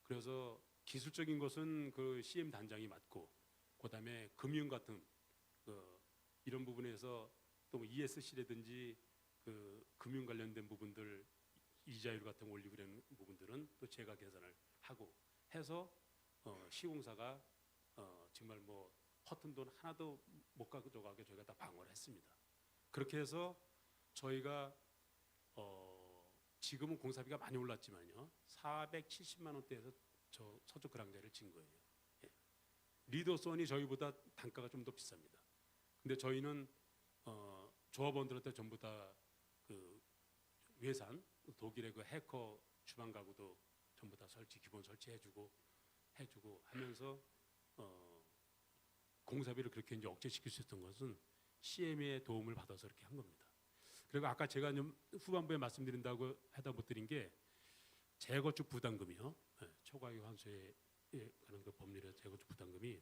B: 그래서 기술적인 것은 그 CM 단장이 맡고 그다음에 금융 같은 이런 부분에서 또뭐 ESC라든지 그 금융 관련된 부분들 이자율 같은 거 올리고 그런 부분들은 또 제가 계산을 하고 해서 시공사가 정말 뭐 허튼 돈 하나도 못 가져가게 저희가 다 방어를 했습니다. 그렇게 해서 저희가 지금은 공사비가 많이 올랐지만요. 470만 원대에서 저 서쪽 그랑자를 진 거예요. 예. 리더선이 저희보다 단가가 좀 더 비쌉니다. 근데 저희는 조합원들한테 전부 다 그 외산 독일의 그 해커 주방 가구도 전부 다 기본 설치해주고 하면서 공사비를 그렇게 이제 억제시킬 수 있었던 것은 CM의 도움을 받아서 그렇게 한 겁니다. 그리고 아까 제가 좀 후반부에 말씀드린다고 하다 못 드린 게 재건축 부담금이요. 초과이익 환수에 관한 그 법률에서 재건축 부담금이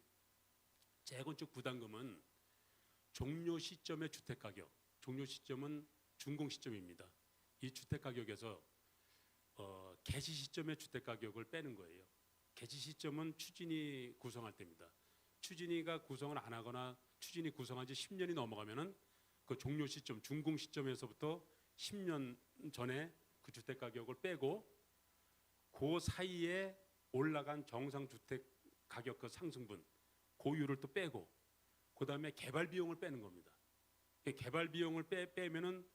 B: 재건축 부담금은 종료 시점의 주택 가격, 종료 시점은 준공 시점입니다. 이 주택 가격에서 개시 시점의 주택 가격을 빼는 거예요. 개시 시점은 추진이 구성할 때입니다. 추진이가 구성을 안 하거나 추진이 구성한 지 10년이 넘어가면은 그 종료 시점, 준공 시점에서부터 10년 전에 그 주택 가격을 빼고 그 사이에 올라간 정상 주택 가격 그 상승분, 고율을 또 빼고 그다음에 개발 비용을 빼는 겁니다. 개발 비용을 빼면은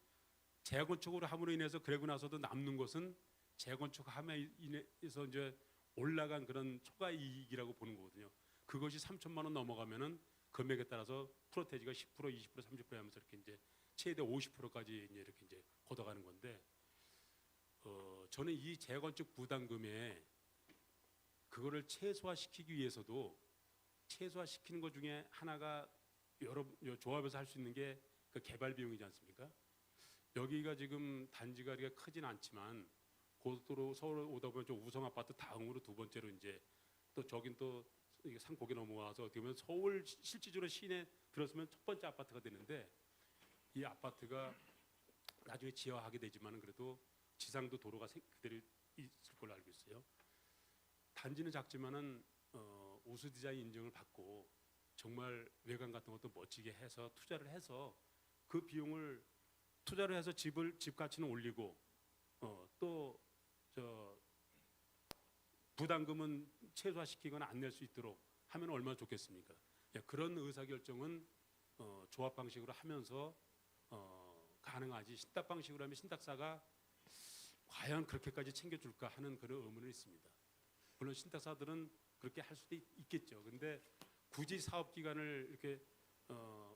B: 재건축으로 함으로 인해서 그러고 나서도 남는 것은 재건축함에 인해서 이제 올라간 그런 초과 이익이라고 보는 거거든요. 그것이 3천만 원 넘어가면은 금액에 따라서 프로테지가 10%, 20%, 30% 하면서 이렇게 이제 최대 50%까지 이렇게 이제 걷어가는 건데 저는 이 재건축 부담금에 그거를 최소화시키기 위해서도 최소화시키는 것 중에 하나가 여러 조합에서 할 수 있는 게 그 개발 비용이지 않습니까? 여기가 지금 단지가 그렇게 크진 않지만 고속도로 서울 오다 보면 좀 우성 아파트 다음으로 두 번째로 이제 또 저긴 또 산고개 넘어와서 어떻게 보면 서울 실질적으로 시내 들었으면 첫 번째 아파트가 되는데 이 아파트가 나중에 지하하게 되지만은 그래도 지상도 도로가 그대로 있을 걸로 알고 있어요. 단지는 작지만은 우수 디자인 인증을 받고 정말 외관 같은 것도 멋지게 해서 투자를 해서 그 비용을 투자를 해서 집 가치는 올리고 또 저 부담금은 최소화시키거나 안 낼 수 있도록 하면 얼마나 좋겠습니까? 그런 의사결정은 조합 방식으로 하면서 가능하지 신탁 방식으로 하면 신탁사가 과연 그렇게까지 챙겨줄까 하는 그런 의문은 있습니다. 물론 신탁사들은 그렇게 할 수도 있겠죠. 근데 굳이 사업 기간을 이렇게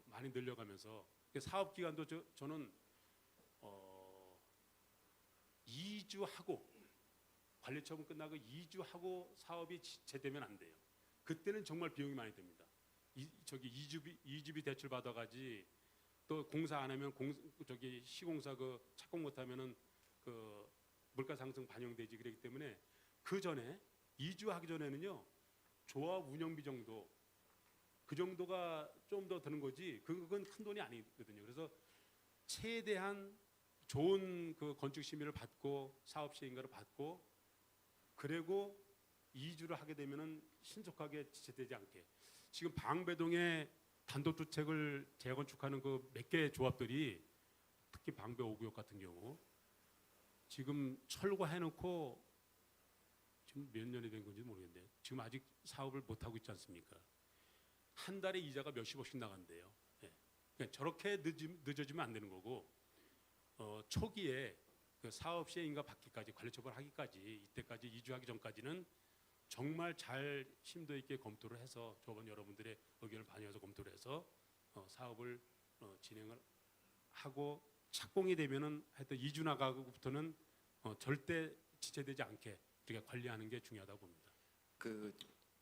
B: 많이 늘려가면서 사업 기간도 저는 2주 하고 관리 처분 끝나고 2주 하고 사업이 제되면 안 돼요. 그때는 정말 비용이 많이 듭니다. 이주비 대출 받아가지 또 공사 안 하면 시공사 그 착공 못하면은 그 물가 상승 반영되지 그렇기 때문에 그 전에 2주 하기 전에는요 조합 운영비 정도 그 정도가 좀 더 드는 거지 그건 큰 돈이 아니거든요. 그래서 최대한 좋은 그 건축 심의를 받고 사업 시행가를 받고 그리고 2주를 하게 되면은 신속하게 지체되지 않게 지금 방배동에 단독주택을 재건축하는 그 몇 개 조합들이 특히 방배 5구역 같은 경우 지금 철거해놓고 지금 몇 년이 된 건지 모르겠는데 지금 아직 사업을 못 하고 있지 않습니까? 한 달에 이자가 몇십억씩 나간대요. 예. 그러니까 저렇게 늦어지면 안 되는 거고 초기에 그 사업 시행인가 받기까지 관리 처벌하기까지 이때까지 이주하기 전까지는 정말 잘 심도 있게 검토를 해서 조합원 여러분들의 의견을 반영해서 검토를 해서 사업을 진행을 하고 착공이 되면은 하여튼 이주 나가고부터는 절대 지체되지 않게 우리가 관리하는 게 중요하다고 봅니다.
D: 그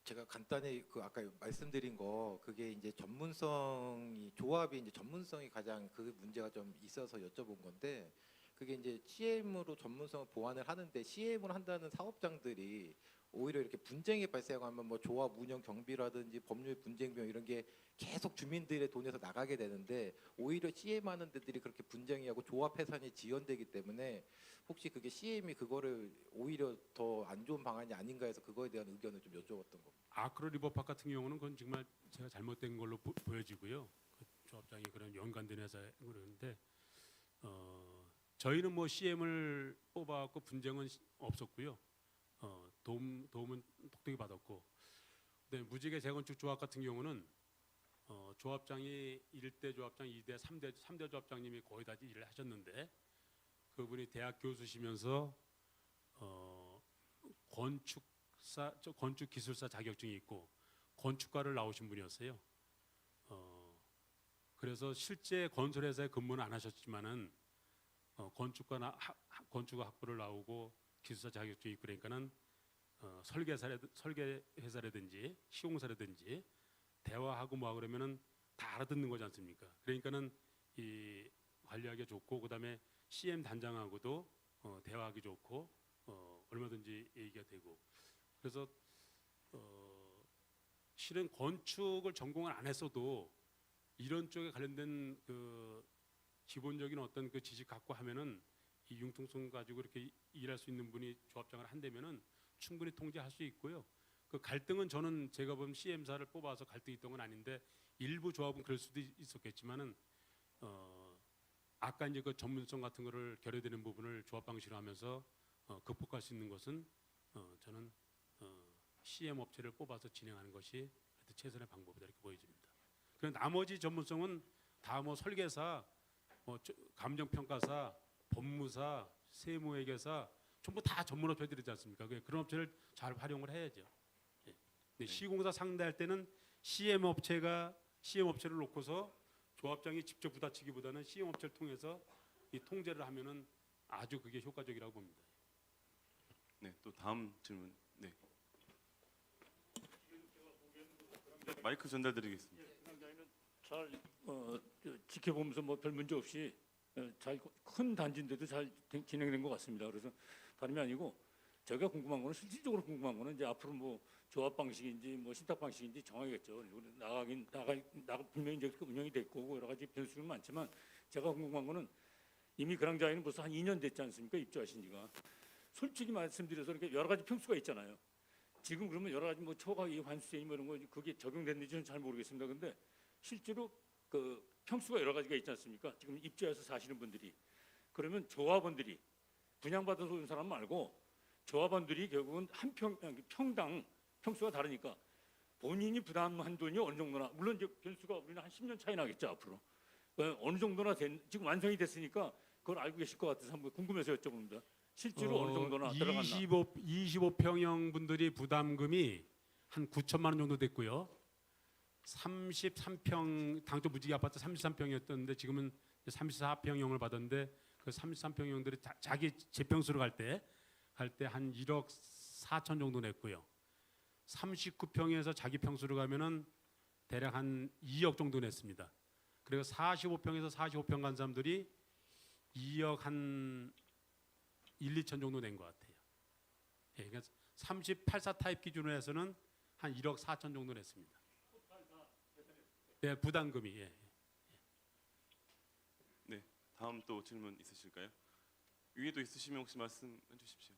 D: 제가 간단히 그 아까 말씀드린 거 그게 이제 전문성이 조합이 이제 전문성이 가장 그 문제가 좀 있어서 여쭤본 건데 그게 이제 CM으로 전문성을 보완을 하는데 CM을 한다는 사업장들이 오히려 이렇게 분쟁이 발생하면 뭐 조합 운영 경비라든지 법률 분쟁 비용 이런 게 계속 주민들의 돈에서 나가게 되는데 오히려 CM 하는 데들이 그렇게 분쟁이 하고 조합 해산이 지연되기 때문에 혹시 그게 CM이 그거를 오히려 더 안 좋은 방안이 아닌가 해서 그거에 대한 의견을 좀 여쭤봤던 겁니다.
B: 아크로 리버파크 같은 경우는 그건 정말 제가 잘못된 걸로 보여지고요. 그 조합장이 그런 연관된 회사에 그러는데 저희는 뭐 CM을 뽑아갖고 분쟁은 없었고요. 도움은 톡톡히 받았고, 근데 무지개 재건축 조합 같은 경우는 조합장이 1대 조합장, 2대, 3대 조합장님이 거의 다 일을 하셨는데 그분이 대학 교수시면서 건축 기술사 자격증이 있고 건축가를 나오신 분이었어요. 그래서 실제 건설회사에 근무는 안 하셨지만은 건축가 학부를 나오고 기술사 자격증이 있고 그러니까는 설계 회사라든지 시공사라든지 대화하고 뭐 그러면은 다 알아듣는 거지 않습니까? 그러니까는 이 관리하기 좋고 그다음에 CM 단장하고도 대화하기 좋고 얼마든지 얘기가 되고 그래서 실은 건축을 전공을 안 했어도 이런 쪽에 관련된 그 기본적인 어떤 그 지식 갖고 하면은 이 융통성 가지고 이렇게 일할 수 있는 분이 조합장을 한다면은 충분히 통제할 수 있고요. 그 갈등은 저는 제가 본 CM사를 뽑아서 갈등이 있던 건 아닌데 일부 조합은 그럴 수도 있었겠지만은 아까 이제 그 전문성 같은 거를 결여되는 부분을 조합 방식으로 하면서 극복할 수 있는 것은 저는 CM 업체를 뽑아서 진행하는 것이 최선의 방법이다 이렇게 보여집니다. 그런 나머지 전문성은 다 뭐 설계사, 뭐 감정평가사, 법무사, 세무회계사 전부 다 전문 업체들이지 않습니까? 그런 업체를 잘 활용을 해야죠. 예. 근데 시공사 상대할 때는 CM 업체를 놓고서 조합장이 직접 부딪히기보다는 CM 업체를 통해서 이 통제를 하면은 아주 그게 효과적이라고 봅니다.
C: 네, 또 다음 질문. 네. 마이크 전달드리겠습니다.
E: 잘 지켜보면서 뭐 별 문제 없이 잘 큰 단지인데도 잘 진행된 것 같습니다. 그래서 다름이 아니고 제가 궁금한 거는 실질적으로 궁금한 거는 이제 앞으로 뭐 조합 방식인지 뭐 신탁 방식인지 정하겠죠. 나가 분명히 이제 운영이 됐고 여러 가지 변수는 많지만 제가 궁금한 거는 이미 그랑자이는 벌써 한 2년 됐지 않습니까? 입주하신 지가. 솔직히 말씀드려서 이렇게 여러 가지 평수가 있잖아요. 지금 그러면 여러 가지 뭐 초과 이 환수세 뭐 이런 거 그게 적용됐는지는 잘 모르겠습니다. 근데 실제로 그 평수가 여러 가지가 있지 않습니까? 지금 입주해서 사시는 분들이 그러면 조합원들이 분양받아서 온 사람 말고 조합원들이 결국은 평당 평수가 다르니까 본인이 부담한 돈이 어느 정도나 물론 이제 변수가 우리는 한 10년 차이 나겠죠 앞으로 어느 정도나 지금 완성이 됐으니까 그걸 알고 계실 것 같아서 한번 궁금해서 여쭤봅니다. 실제로 어느 정도나 들어갔나?
B: 25평형 분들이 부담금이 한 9천만 원 정도 됐고요. 33평 당초 무지개 아파트 33평이었던데 지금은 34평형을 받았는데 그 33평형들이 자기 재평수로 갈 때 한 1억 4천 정도 냈고요. 39평에서 자기 평수로 가면은 대략 한 2억 정도 냈습니다. 그리고 45평에서 45평 간 사람들이 2억 한 1, 2천 정도 낸 것 같아요. 예, 그러니까 38사 타입 기준으로 해서는 한 1억 4천 정도 냈습니다. 예, 부담금이. 예.
C: 네, 다음 또 질문 있으실까요? 위에도 있으시면 혹시 말씀해 주십시오.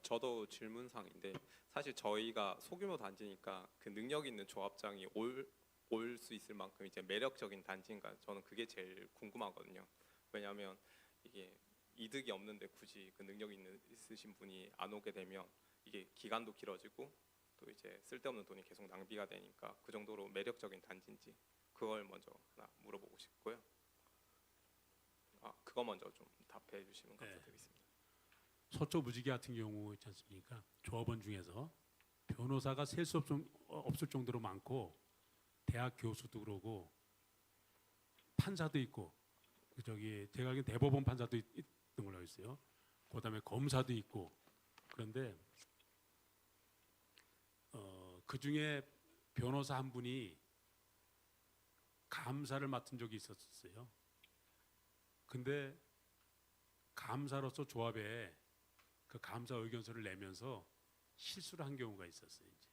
F: 저도 질문상인데 사실 저희가 소규모 단지니까 그 능력 있는 조합장이 올 수 있을 만큼 이제 매력적인 단지인가 저는 그게 제일 궁금하거든요. 왜냐하면 이게 이득이 없는데 굳이 그 있으신 분이 안 오게 되면 이게 기간도 길어지고 또 이제 쓸데없는 돈이 계속 낭비가 되니까 그 정도로 매력적인 단지인지 그걸 먼저 하나 물어보고 싶고요. 그거 먼저 좀 답해 주시면
B: 네.
F: 감사드리겠습니다.
B: 서초 무지개 같은 경우 있지 않습니까? 조합원 중에서 변호사가 셀 수 없을 정도로 많고 대학 교수도 그러고 판사도 있고 제가 알기로 대법원 판사도 있던 걸로 알고 있어요. 그다음에 검사도 있고 그런데 그 중에 변호사 한 분이 감사를 맡은 적이 있었어요. 근데 감사로서 조합에 그 감사 의견서를 내면서 실수를 한 경우가 있었어요. 이제.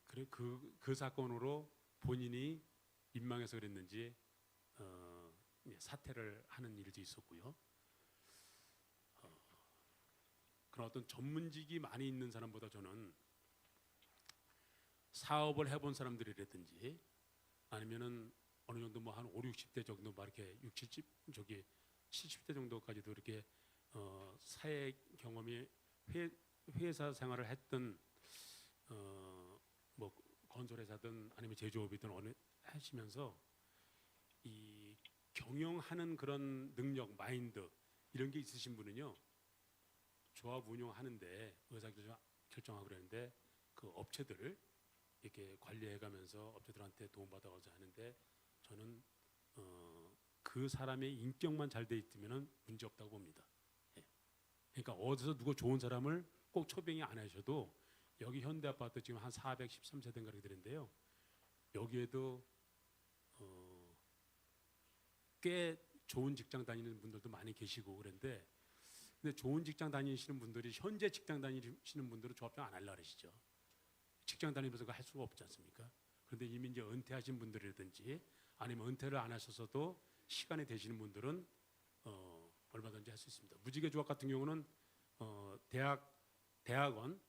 B: 그래 그 사건으로 본인이 민망해서 그랬는지 사퇴를 하는 일도 있었고요. 그런 어떤 전문직이 많이 있는 사람보다 저는 사업을 해본 사람들이라든지 아니면은 어느 정도 뭐 한 5, 60대 정도 막 이렇게 70대 정도까지도 이렇게 사회 경험이 회사 생활을 했던 뭐 건설회사든 아니면 제조업이든 어느 하시면서 이 경영하는 그런 능력, 마인드 이런 게 있으신 분은요 조합 운영하는데 의사결정하고 그러는데 그 업체들을 이렇게 관리해가면서 업체들한테 도움받아가서 하는데 저는 그 사람의 인격만 잘 돼 있으면은 문제 없다고 봅니다. 예. 그러니까 어디서 누구 좋은 사람을 꼭 초빙이 안 하셔도 여기 현대아파트 지금 한 413세대인가 그렇게 되는데요. 여기에도 꽤 좋은 직장 다니는 분들도 많이 계시고 그런데 근데 좋은 직장 다니시는 분들이 현재 직장 다니시는 분들은 조합장 안 하려고 그러시죠. 직장 다니면서 할 수가 없지 않습니까? 그런데 이미 이제 은퇴하신 분들이라든지 아니면 은퇴를 안 하셔서도 시간이 되시는 분들은 얼마든지 할 수 있습니다. 무지개 조합 같은 경우는 대학원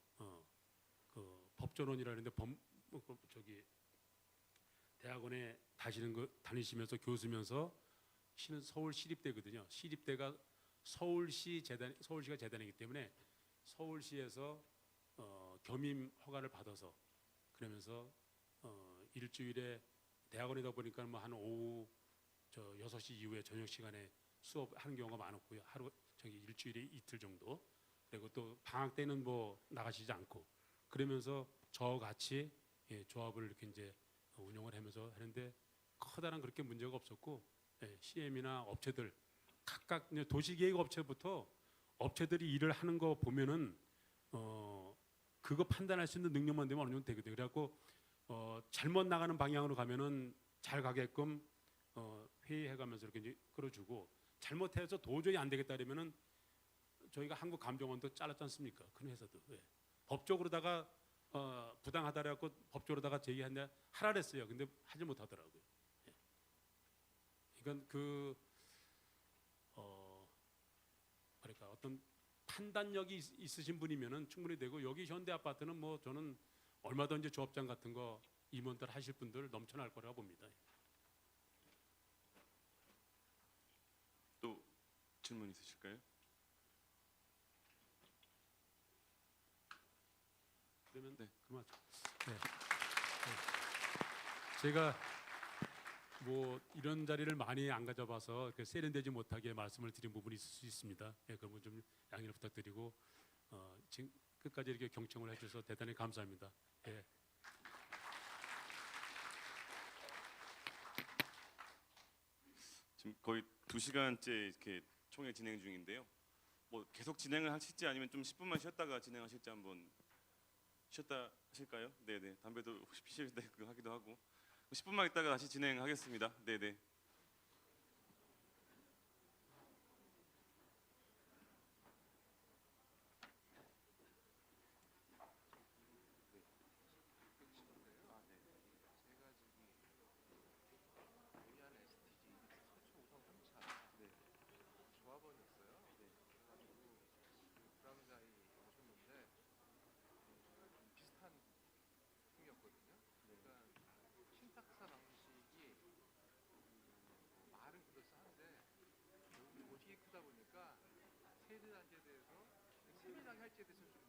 B: 그 법전원이라는데 대학원에 다니시면서 교수면서 시는 서울 시립대거든요. 시립대가 서울시가 재단이기 때문에 서울시에서 겸임 허가를 받아서 그러면서 일주일에 대학원이다 보니까 뭐 한 오후 6시 이후에 저녁 시간에 수업하는 경우가 많았고요. 일주일에 이틀 정도. 그리고 또 방학 때는 뭐 나가시지 않고 그러면서 저같이 조합을 이렇게 이제 운영을 하면서 하는데 커다란 그렇게 문제가 없었고 CM이나 업체들 각각 도시계획 업체부터 업체들이 일을 하는 거 보면은 그거 판단할 수 있는 능력만 되면 어느 정도 되거든요. 그래갖고 잘못 나가는 방향으로 가면은 잘 가게끔 회의해가면서 이렇게 이제 끌어주고 잘못해서 도저히 안 되겠다 그러면은 저희가 한국감정원도 잘랐지 않습니까? 큰 회사도 법적으로다가 부당하다 그래갖고 법적으로다가 제기하라 그랬어요. 근데 하지 못하더라고요. 그러니까 그러니까 어떤 판단력이 있으신 분이면은 충분히 되고 여기 현대아파트는 뭐 저는 얼마든지 조합장 같은 거 임원들 하실 분들 넘쳐날 거라고 봅니다.
C: 또 질문 있으실까요?
B: 그러면
C: 네.
B: 그만. 네. 제가 뭐 이런 자리를 많이 안 가져봐서 세련되지 못하게 말씀을 드린 부분이 있을 수 있습니다. 예, 그러면 좀 양해를 부탁드리고 지금 끝까지 이렇게 경청을 해주셔서 대단히 감사합니다. 예.
C: 지금 거의 2시간째 이렇게 총회 진행 중인데요. 뭐 계속 진행을 하실지 아니면 좀 10분만 쉬었다가 진행하실지 한번 쉬었다 하실까요? 네네. 담배도 혹시 피실 때 그거 하기도 하고 10분만 있다가 다시 진행하겠습니다. 네네.
G: 보니까 세대 단지에 대해서 세밀하게 할지에 대해서 좀